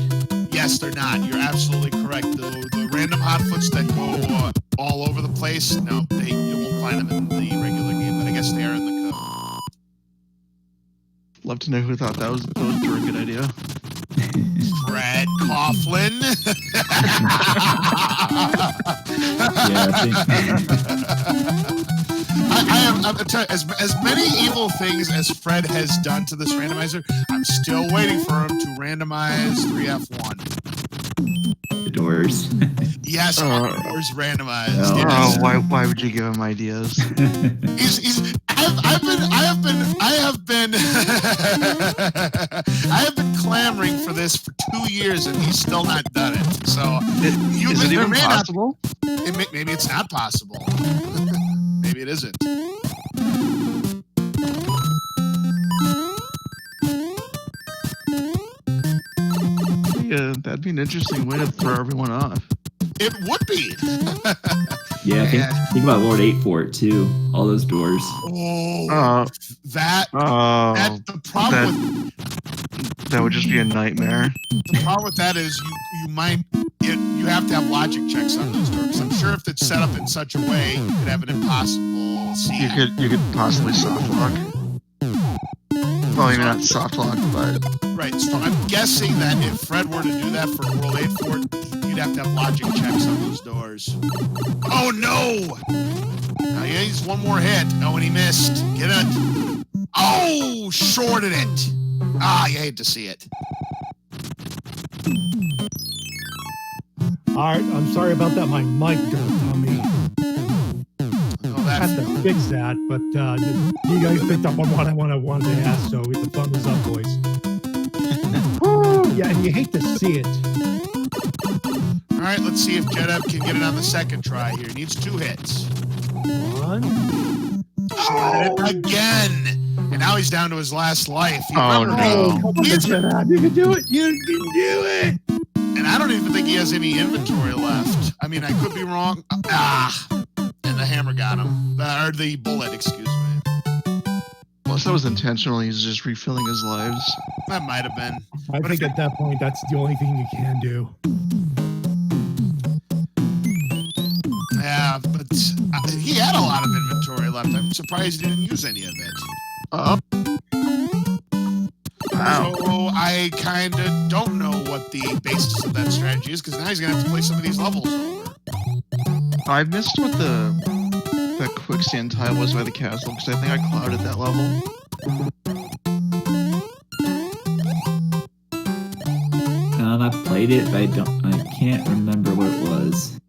Yes, they're not. You're absolutely correct. The random hot foots that go all over the place, no, you won't find them in the regular game, but I guess they are in the code. Love to know who thought that was a good idea. Fred Coughlin. Yeah, I think. I'm telling you, as many evil things as Fred has done to this randomizer, I'm still waiting for him to randomize 3F1. The doors. Yes, doors randomized. Oh, Yes. Why would you give him ideas? I have been clamoring for this for 2 years and he's still not done it. So Is it even possible? Maybe it's not possible. Maybe it isn't. Yeah, that'd be an interesting way to throw everyone off. It would be. Yeah, think about Lord 8 for it too. All those doors. Oh, that the problem that would just be a nightmare. The problem with that is you have to have logic checks on those doors. I'm sure if it's set up in such a way, you could have an impossible seat. You could possibly soft lock. Well, maybe not soft lock, but right. So I'm guessing that if Fred were to do that for World 8 Fort, you'd have to have logic checks on those doors. Oh no! Now he needs one more hit. Oh, and he missed. Get it? Oh, shorted it. Ah, you hate to see it. All right, I'm sorry about that. My mic dropped on me. Oh, I had to fix that, but you guys picked up on what I wanted to ask, so the thumbs is up, boys. Yeah, and you hate to see it. All right, let's see if Jedab can get it on the second try here. He needs 2 hits. One. Shorted it again. And now he's down to his last life. Oh, no. Come on, Jedab. You can do it. You can do it. And I don't even think he has any inventory left. I mean, I could be wrong. And the hammer got him. Or the bullet, excuse me. unless that was intentional, he's just refilling his lives. That might have been. I think at that point, that's the only thing you can do. Yeah, but he had a lot of inventory left. I'm surprised he didn't use any of it. Wow. So I kind of don't know what the basis of that strategy is, because now he's going to have to play some of these levels over. I missed what the quicksand tile was by the castle, because I think I clouded that level. I played it, but I can't remember what it was.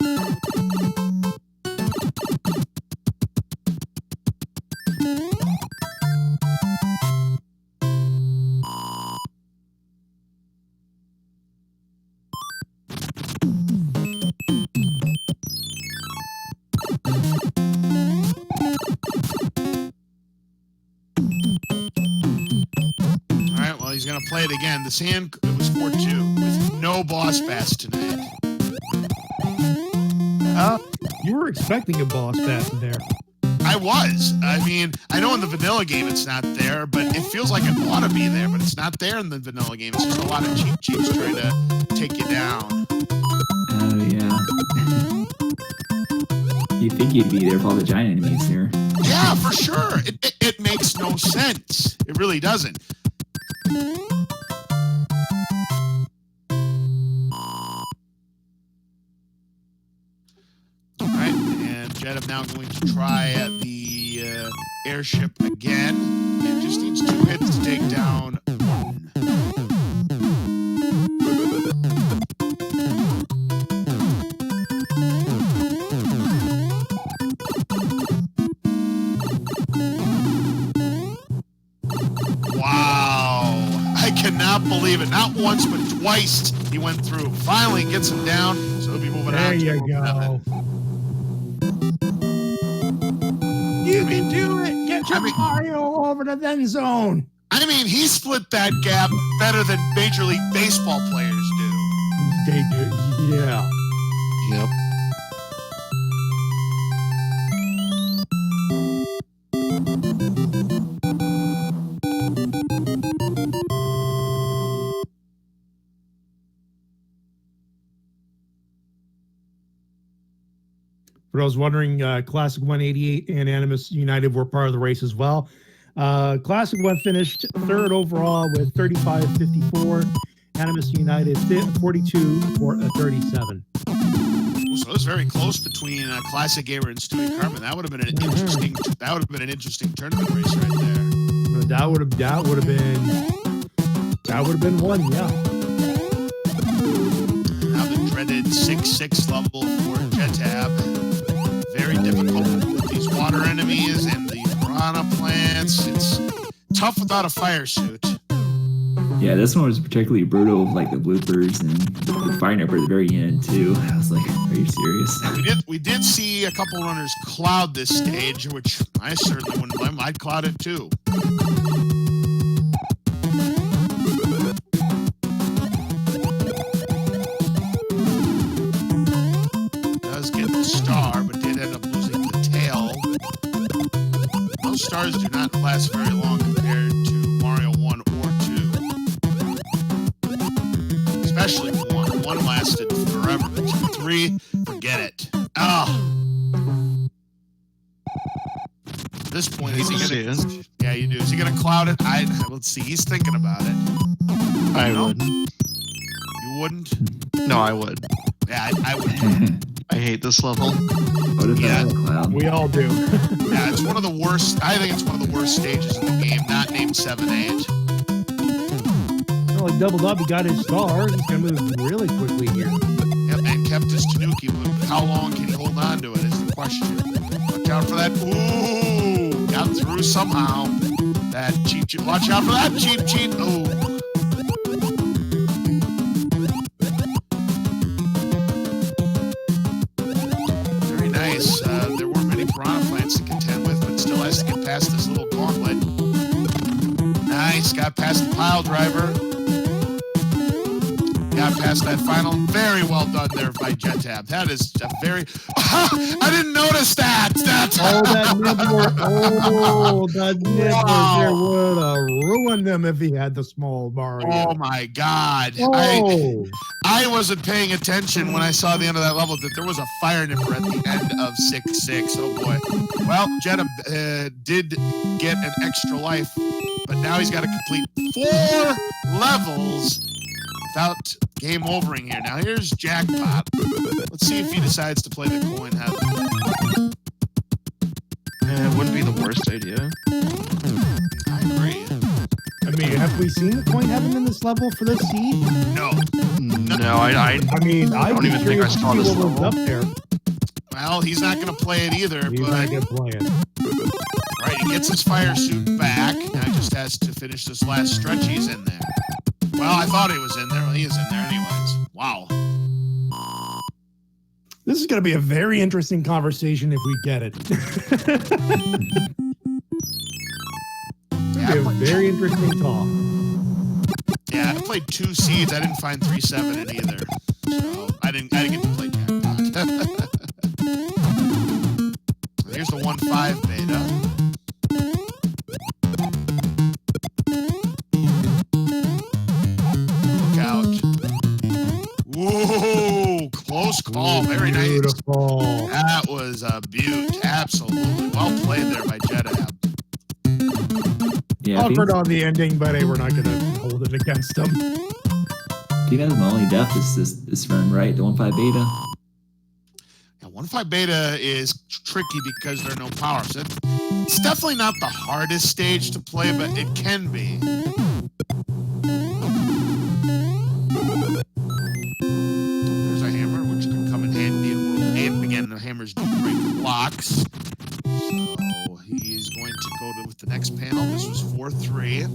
He's going to play it again. The sand, it was 4-2 with no boss bass tonight. You were expecting a boss bass there. I was. I mean, I know in the vanilla game it's not there, but it feels like it ought to be there, but it's not there in the vanilla game. It's just a lot of cheats trying to take you down. Oh, yeah. You'd think you'd be there with all the giant enemies there. Yeah, for sure. It makes no sense. It really doesn't. Alright, and Jedab now going to try the airship again. It just needs 2 hits to take down one. Cannot believe it. Not once, but twice he went through. Finally gets him down, so he'll be moving on. There you go. You can do it. Get your Mario over to the end zone. I mean, he split that gap better than Major League Baseball players do. They do, yeah. Yep. For those wondering, Classic 188 and Animus United were part of the race as well. Classic 1 finished 3rd overall with 35-54. Animus United 42 for a 37. So it was very close between Classic Gamer and Stewie Carmen. That would have been an interesting. That would have been an interesting tournament race right there. That would have been one, yeah. Now the dreaded 6-6 level for Jedab. Very difficult with these water enemies and the piranha plants. It's tough without a fire suit. Yeah, this one was particularly brutal, like the bloopers and the fire number at the very end too. I was like, "Are you serious?" We did see a couple runners cloud this stage, which I certainly wouldn't blame. I'd cloud it too. Does get the star, but did end up losing the tail. Those stars do not last very long compared to Mario 1 or 2. Especially 1. 1 lasted forever. 2, 3, forget it. At this point, is he gonna? Yeah, you do. Is he gonna cloud it? Let's see. He's thinking about it. I would. You wouldn't? No, I would. Yeah, I would. I hate this level. What if Yeah. that cloud? We all do. Yeah, it's one of the worst. I think it's one of the worst stages in the game. Not named 7-8. Well, he doubled up. He got his star. He's gonna move really quickly here. Yep, and kept his Tanuki. How long can he hold on to it? Is the question. Watch out for that. Ooh, got through somehow. That cheap. Watch out for that cheap. Ooh. Very nice. There weren't many piranha plants to contend with, but still has to get past this little gauntlet. Nice. Got past the pile driver. Got past that final. Very well done there by Jet Tab. That is a very. I didn't notice that. That's. That nibbler. Oh, that nibbler Wow. there would have ruined him if he had the small Mario. Oh my God. Oh. I wasn't paying attention when I saw the end of that level that there was a fire nipper at the end of 6-6. Oh boy. Well, Jetta did get an extra life, but now he's got to complete 4 levels without game overing here. Now here's Jackpot. Let's see if he decides to play the coin heaven. It wouldn't be the worst idea. I agree. I mean, have we seen the coin heaven in this level for this seed? No. No, I mean, I don't even think I saw this what was level. up there. Well, he's not going to play it either. He's but not gonna play it. right, he gets his fire suit back. Now he just has to finish this last stretch. He's in there. Well, I thought he was in there. Well, he is in there anyways. Wow. This is going to be a very interesting conversation if we get it. Yeah, It'll be a very interesting talk. Yeah, I played 2 seeds. I didn't find 3-7 in either. So I didn't get to play Jackpot. Here's the 1-5 beta. Look out. Whoa, close call. Very nice. Beautiful. That was a beaut. Absolutely. Well played there by Jedab. Yeah, Awkward on the ending, but hey, we're not going to hold it against them. I think that's my only death is this run, right? The 1-5 beta. Yeah, 1-5 beta is tricky because there are no powers. It's definitely not the hardest stage to play, but it can be. There's a hammer, which can come in handy in World 8. And again, the hammers do break blocks. So he's going to go with the next panel. This was 4-3.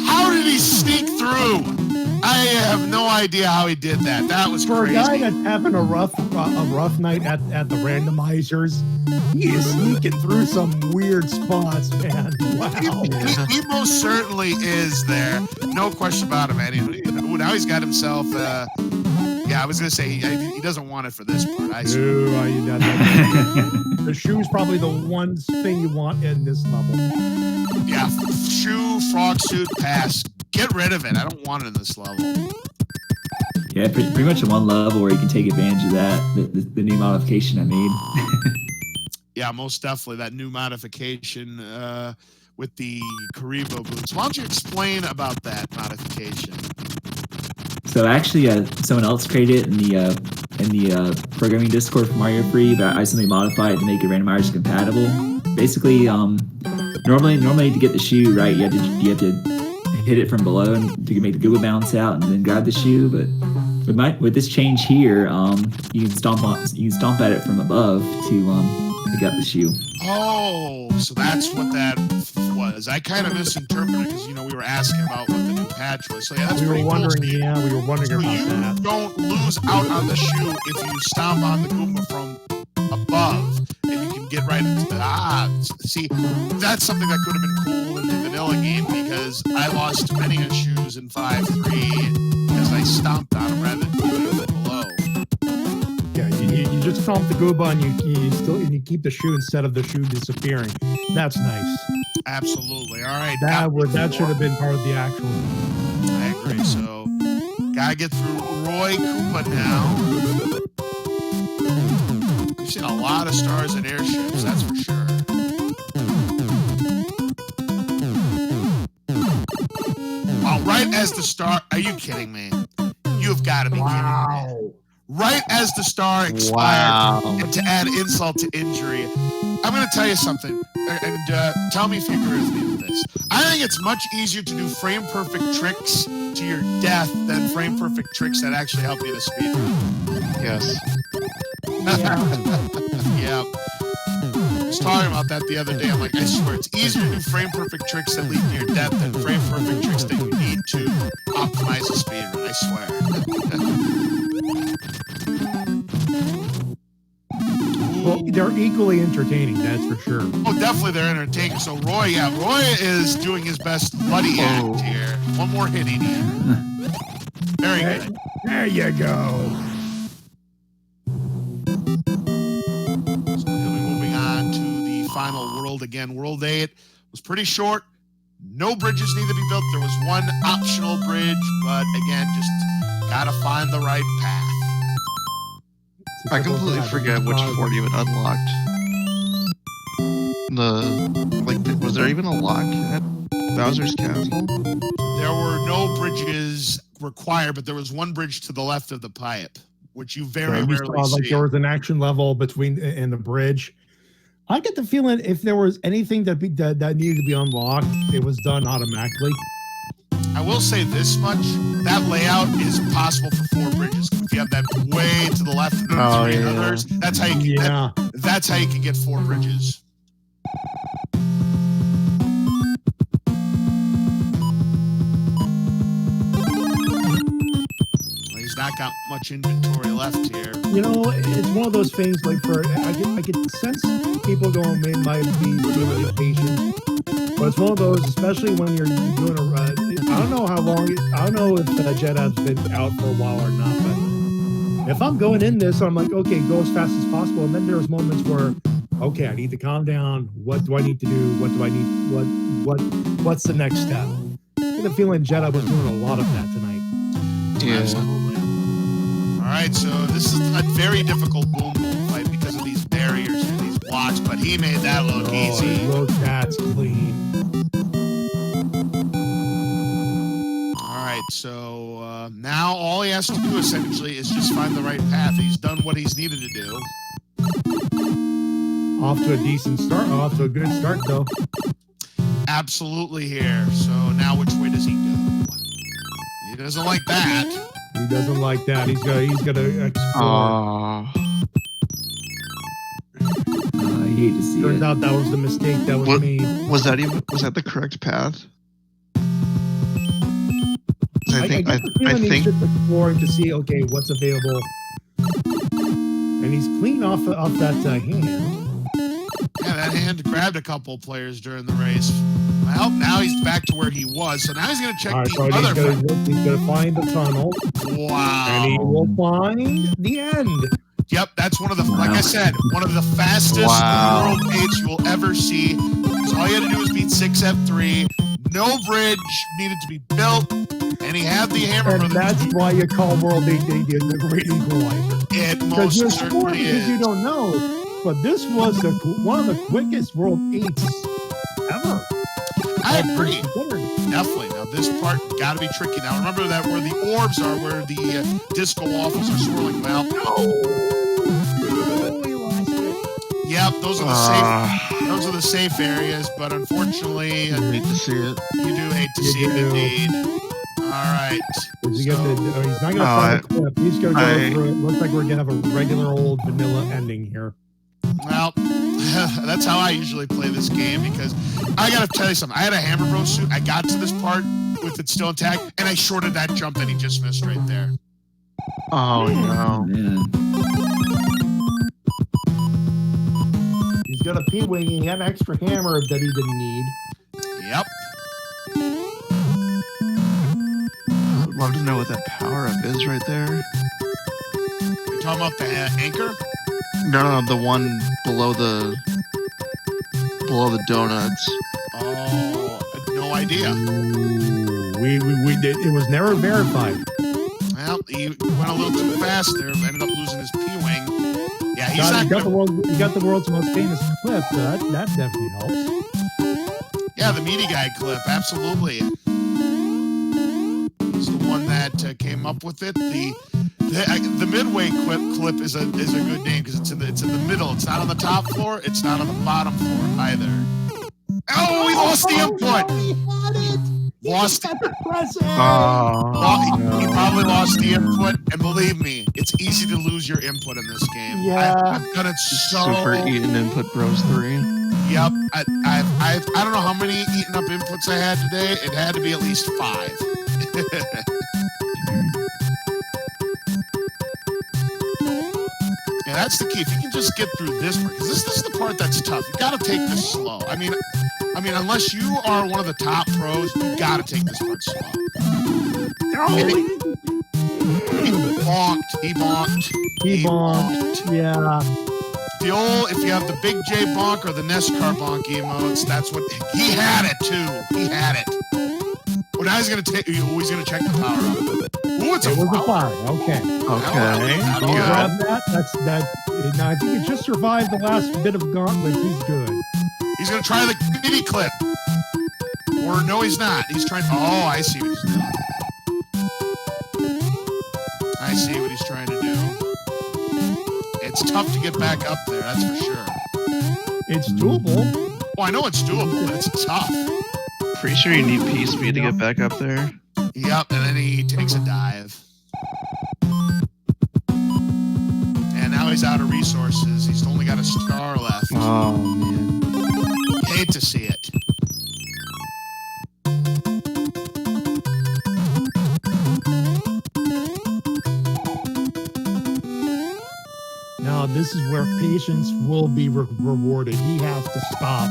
How did he sneak through? I have no idea how he did that. That was For crazy. a guy that's having a rough night at the randomizers, he is sneaking through some weird spots, man. Wow. He most certainly is there. No question about it, man. Now he's got himself. Yeah, I was gonna say he doesn't want it for this part. The shoe's probably the one thing you want in this level. Yeah, shoe, frog suit, pass. Get rid of it. I don't want it in this level. Yeah, pretty much in one level where you can take advantage of that, the new modification I made. Yeah, most definitely that new modification with the Karibo boots. Why don't you explain about that modification? So actually, someone else created it in the programming Discord for Mario Free, but I simply modified it to make it randomizer compatible. Basically, normally to get the shoe right, you have to hit it from below and to make the Google bounce out and then grab the shoe. But with this change here, you can stomp at it from above to pick up the shoe. Oh, so that's what that was. I kind of misinterpreted because we were asking about what the new patch was. So yeah, that's pretty cool. Yeah, we were wondering So about you that. don't lose out on the shoe if you stomp on the Goomba from above, and you can get right into the See, that's something that could have been cool in the vanilla game because I lost many shoes in 5.3 because I stomped on them rather than putting them below. Yeah, you just stomp the Goomba and you keep the shoe instead of the shoe disappearing. That's nice. Absolutely. All right. That should have been part of the actual. I agree. So, gotta get through Roy Koopa now. We've seen a lot of stars and airships, that's for sure. Well, right as the star, are you kidding me? You've got to be kidding me. Right as the star expired, and to add insult to injury, I'm going to tell you something, and tell me if you agree with me with this. I think it's much easier to do frame-perfect tricks to your death than frame-perfect tricks that actually help you to speedrun. Yes. Yeah. I was talking about that the other day. I'm like, I swear, it's easier to do frame-perfect tricks that lead to your death than frame-perfect tricks that you need to optimize a speedrun. I swear. Well, they're equally entertaining, that's for sure. Oh, definitely they're entertaining. So Roy is doing his best bloody act here. One more hit he needs. Very good. There you go. So he'll be moving on to the final world again. World 8 was pretty short. No bridges need to be built. There was one optional bridge, but again, just gotta find the right path. I completely forget which fort even unlocked. Was there even a lock at Bowser's Castle? There were no bridges required, but there was one bridge to the left of the pipe, which you very rarely see. Like there was an action level between and the bridge. I get the feeling if there was anything that needed to be unlocked, it was done automatically. I will say this much: that layout is possible for 4 bridges. If you have that way to the left and 3 others, that's how you can. That's how you can get 4 bridges. Well, he's not got much inventory left here. It's one of those things. Like I get sense people going might be really impatient. But it's one of those, especially when you're doing a run. I don't know how long. I don't know if Jed's been out for a while or not. But if I'm going in this, I'm like, okay, go as fast as possible. And then there's moments where, okay, I need to calm down. What do I need to do? What do I need? What's the next step? I get the feeling Jed was doing a lot of that tonight. Yeah. Absolutely. All right, so this is a very difficult boom fight because of these barriers and these blocks, but he made that look easy. Look, that's clean. So now all he has to do essentially is just find the right path. He's done what he's needed to do. Off to a decent start. Off to a good start, though. Absolutely here. So now which way does he go? He doesn't like that. He doesn't like that. He's gonna explore. I hate to see it. Turns out that was the mistake that was made. Was that the correct path? I think he's just exploring to see, okay, what's available. And he's clean off that hand. Yeah, that hand grabbed a couple players during the race. Well, now he's back to where he was. So now he's going to check He's going to find the tunnel. Wow. And he will find the end. Yep, that's one of the, like I said, one of the fastest World 8s you will ever see. Because all you had to do was beat 6F3. No bridge needed to be built. And he had the hammer. And that's why you call World 8 the Great Equalizer. It most certainly is. You don't know, but this was one of the quickest World 8s ever. I agree. Definitely. Now this part got to be tricky. Now remember that where the orbs are, where the disco waffles are swirling. Well, yep, those are the safe. Those are the safe areas. But unfortunately, you hate to see it. You do hate to see it, indeed. right. He's not going to find a clip. He's going to go through it. Looks like we're going to have a regular old vanilla ending here. Well, that's how I usually play this game because I got to tell you something. I had a Hammer Bros suit. I got to this part with it still intact, and I shorted that jump that he just missed right there. Oh, no. Man. He's got a P-Wing. He had an extra hammer that he didn't need. Yep. I would love to know what that power-up is right there. You're talking about the anchor? No, the one below the donuts. Oh, no idea. We did. It was never verified. Well, he went a little too fast there. Ended up losing his P-Wing. Yeah, he's He got the world's most famous clip. That definitely helps. Yeah, the meaty guy clip. Absolutely. He's the one that came up with it. The midway clip is a good name because it's in the middle. It's not on the top floor. It's not on the bottom floor either. Oh, we lost the input. Lost. He probably lost the input, and believe me, it's easy to lose your input in this game. Yeah, I've done it so. Super Eaten Input Bros 3. Yep, I don't know how many eaten up inputs I had today. It had to be at least 5. Yeah, that's the key. If you can just get through this part, because this is the part that's tough. You got to take this slow. I mean, unless you are one of the top pros, you got to take this part slow. He bonked. Yeah. The old, if you have the Big J bonk or the NESCAR bonk emotes, that's what he had it too. He had it. Well, now he's gonna check the power up. Ooh, it was a fire. Okay. That'll I'll go. grab that. Now, if he could just survive the last bit of gauntlet, he's good. He's gonna try the mini clip. Or no, he's not. He's trying. Oh, I see what he's doing. I see what he's trying to do. It's tough to get back up there, that's for sure. It's doable. Well, I know it's doable, but it's tough. Pretty sure you need P-Speed to get back up there. Yep, and then he takes a dive. And now he's out of resources. He's only got a star left. Oh, man. Hate to see it. Now, this is where patience will be rewarded. He has to stop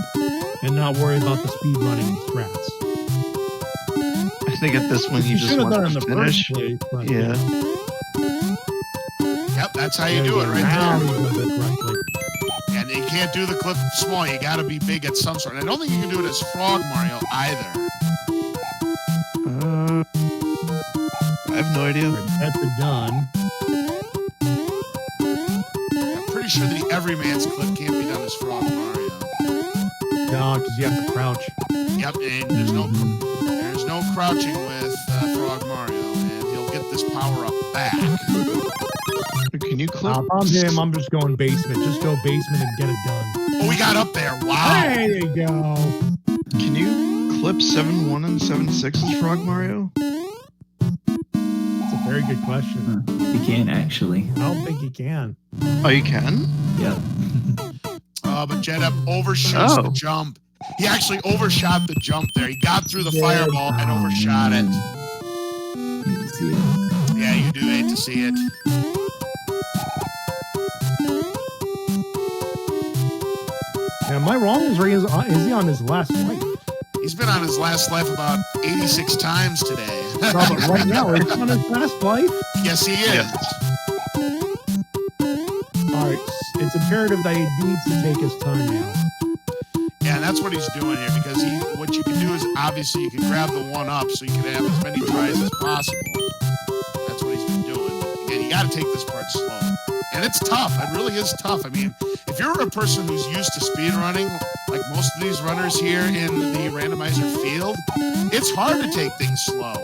and not worry about the speed running strats. I think at this one you just should have done want it in to the finish. first place. But Yeah. Yep, that's how you do it right there. And you can't do the clip small. You got to be big at some sort. And I don't think you can do it as Frog Mario either. I have no idea. That's a done. I'm pretty sure the Everyman's clip can't be done as Frog Mario. No, because you have to crouch. Yep, and there's no crouching with Frog Mario, and he'll get this power up back. Can you clip? If I'm him, I'm just going basement. Just go basement and get it done. Oh, we got up there. Wow. There you go. Can you clip 7-1 and 7-6 as Frog Mario? That's a very good question. You can actually. I don't think you can. Oh, you can? Yep. But Jeddah overshoots the jump. He actually overshot the jump there. He got through the fireball and overshot it. You can see it. Yeah, you do hate to see it. Now, am I wrong? Is he on his last life? He's been on his last life about 86 times today. No, but right now, is he on his last life? Yes, he is. Yes. All right, it's imperative that he needs to take his time now. Yeah, and that's what he's doing here because what you can do is obviously you can grab the one up so you can have as many tries as possible. That's what he's been doing. But again, you got to take this part slow. And it's tough. It really is tough. I mean, if you're a person who's used to speed running, like most of these runners here in the randomizer field, it's hard to take things slow.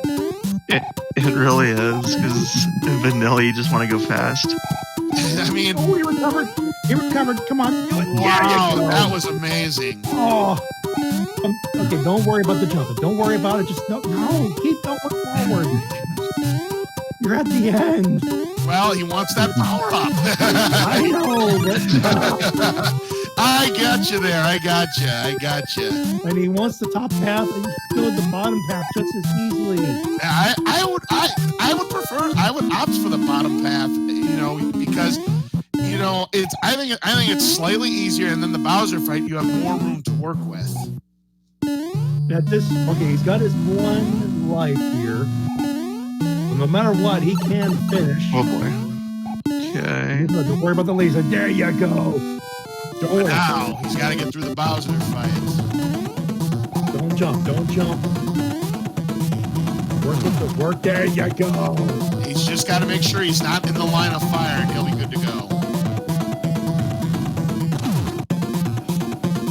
It really is, because in vanilla you just want to go fast. I mean... Oh, he recovered. He recovered. Come on. Do it. Wow, that was amazing. Oh, jumping. Okay, don't worry about the jumping. Don't worry about it. Just no, keep going forward. You're at the end. Well, he wants that power up. I know. I got you there. I got you. And he wants the top path, and you go the bottom path just as easily. I would opt for the bottom path, because I think it's slightly easier, and then the Bowser fight you have more room to work with. He's got his one life here. No matter what, he can finish. Oh boy. Okay. Don't worry about the laser. There you go. Now he's got to get through the Bowser fight. Don't jump. Work with the work. There you go. He's just got to make sure he's not in the line of fire, and he'll be good to go.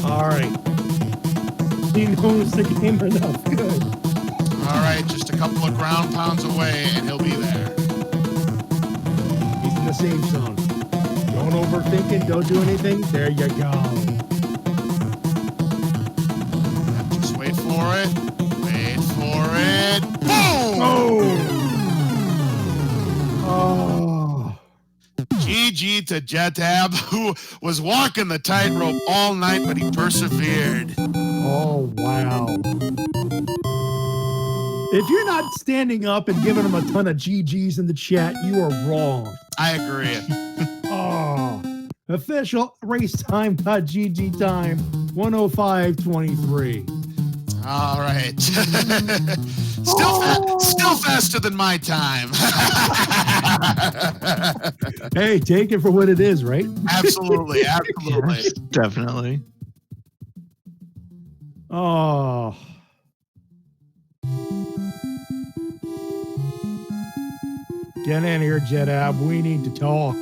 All right. He knows the game enough. Good. All right, just a couple of ground pounds away, and he'll be there. He's in the safe zone. Don't overthink it. Don't do anything. There you go. Just wait for it. Wait for it. Boom! Oh. GG to Jetab, who was walking the tightrope all night, but he persevered. Oh, wow. If you're not standing up and giving him a ton of GGs in the chat, you are wrong. I agree. Oh, official race time.gg time 105.23. All right. Still faster than my time. Hey, take it for what it is, right? Absolutely. Yes, definitely. Oh. Get in here, Jedab. We need to talk.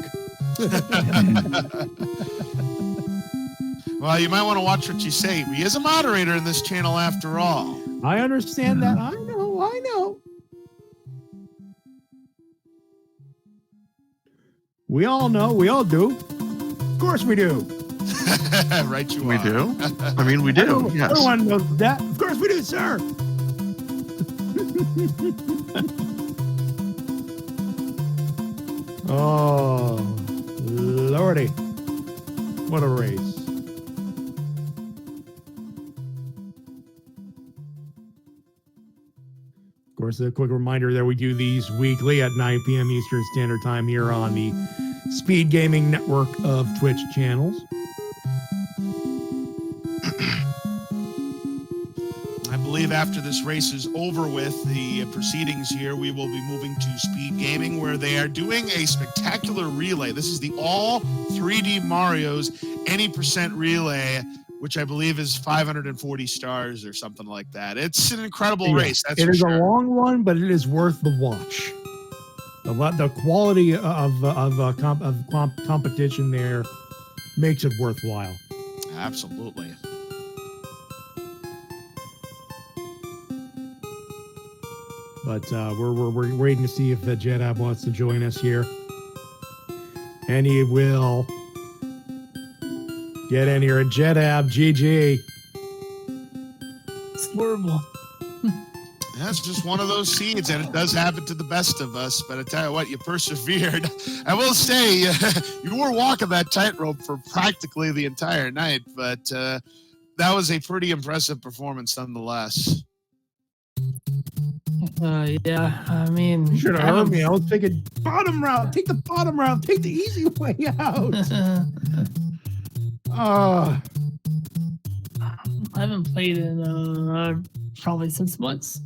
Well, you might want to watch what you say. He is a moderator in this channel after all. I understand that. I know. We all know. We all do. Of course we do. Right, you We are. do? I mean, we do, yes. Everyone knows that. Of course we do, sir. Oh, Lordy. What a race. Of course, a quick reminder that we do these weekly at 9 p.m. Eastern Standard Time here on the Speed Gaming Network of Twitch channels. I believe after this race is over with, the proceedings here, we will be moving to Speed Gaming, where they are doing a spectacular relay. This is the all 3D Mario's any percent relay, which I believe is 540 stars or something like that. It's an incredible race. That's it for is sure. a long one, but it is worth the watch. The quality of competition there makes it worthwhile. Absolutely. But we're waiting to see if Jedab wants to join us here, and he will. Get in here, Jedab, GG. It's horrible. That's just one of those seeds, and it does happen to the best of us. But I tell you what, you persevered. I will say, you were walking that tightrope for practically the entire night, but that was a pretty impressive performance nonetheless. Yeah, I mean, You should have heard me. I was thinking bottom route. Take the bottom route. Take the easy way out. I haven't played in probably 6 months.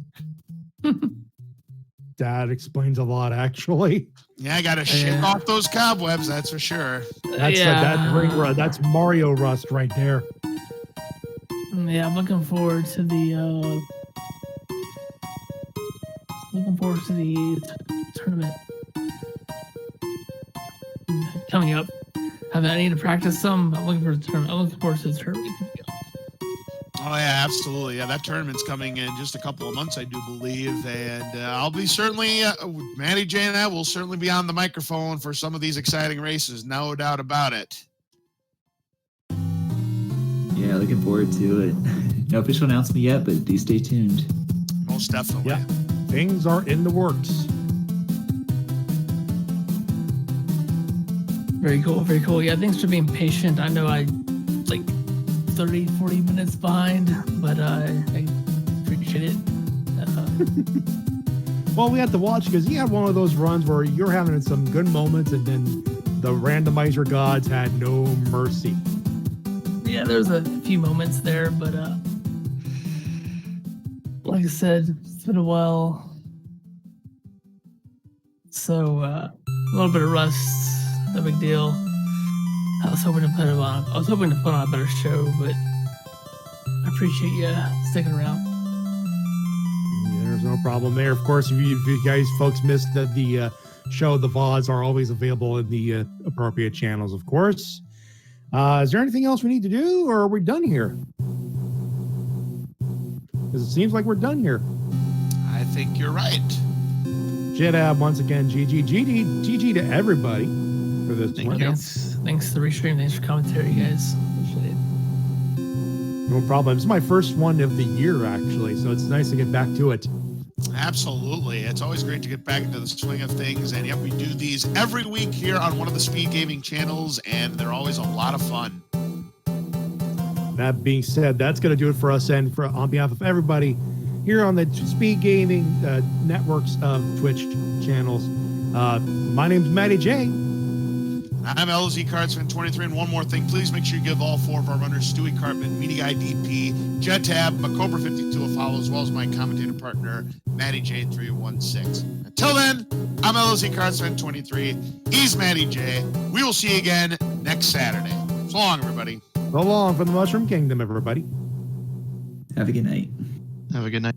That explains a lot, actually. Yeah, I got to shake off those cobwebs, that's for sure. That's Mario rust right there. Yeah, I'm looking forward to the tournament coming up. I need to practice some. I'm looking forward to the tournament. I'm looking forward to the tournament. Oh, yeah, absolutely. Yeah, that tournament's coming in just a couple of months, I do believe. And I'll be certainly, Matty J and I will certainly be on the microphone for some of these exciting races, no doubt about it. Yeah, looking forward to it. No official announcement yet, but do stay tuned. Most definitely. Yeah, things are in the works. Very cool, very cool. Yeah, thanks for being patient. I know I like 30, 40 minutes behind, but I appreciate it. Well, we have to watch because you had one of those runs where you're having some good moments, and then the randomizer gods had no mercy. Yeah, there's a few moments there, but like I said, it's been a while. So a little bit of rust, no big deal. I was hoping to put on a better show, but I appreciate you sticking around. Yeah, there's no problem there. Of course, if you guys folks missed the show, the VODs are always available in the appropriate channels, of course. Is there anything else we need to do, or are we done here? Because it seems like we're done here. I think you're right. Jedab, once again, GG to everybody for this Thank one. you. Thanks to the restream. Thanks for commentary, guys. Appreciate it. No problem. It's my first one of the year, actually, so it's nice to get back to it. Absolutely. It's always great to get back into the swing of things. And yep, we do these every week here on one of the speed gaming channels, and they're always a lot of fun. That being said, that's going to do it for us, and on behalf of everybody here on the Speed Gaming networks of Twitch channels, my name's Matty J. I'm LZ Cardsman 23, and one more thing, please make sure you give all four of our runners, Stewie Cartman, Meaty Guy DP, Jet Tab, Macobra 52 a follow, as well as my commentator partner, Matty J 316. Until then, I'm LZ Cardsman 23. He's Matty J. We will see you again next Saturday. So long, everybody. So long from the Mushroom Kingdom, everybody. Have a good night. Have a good night.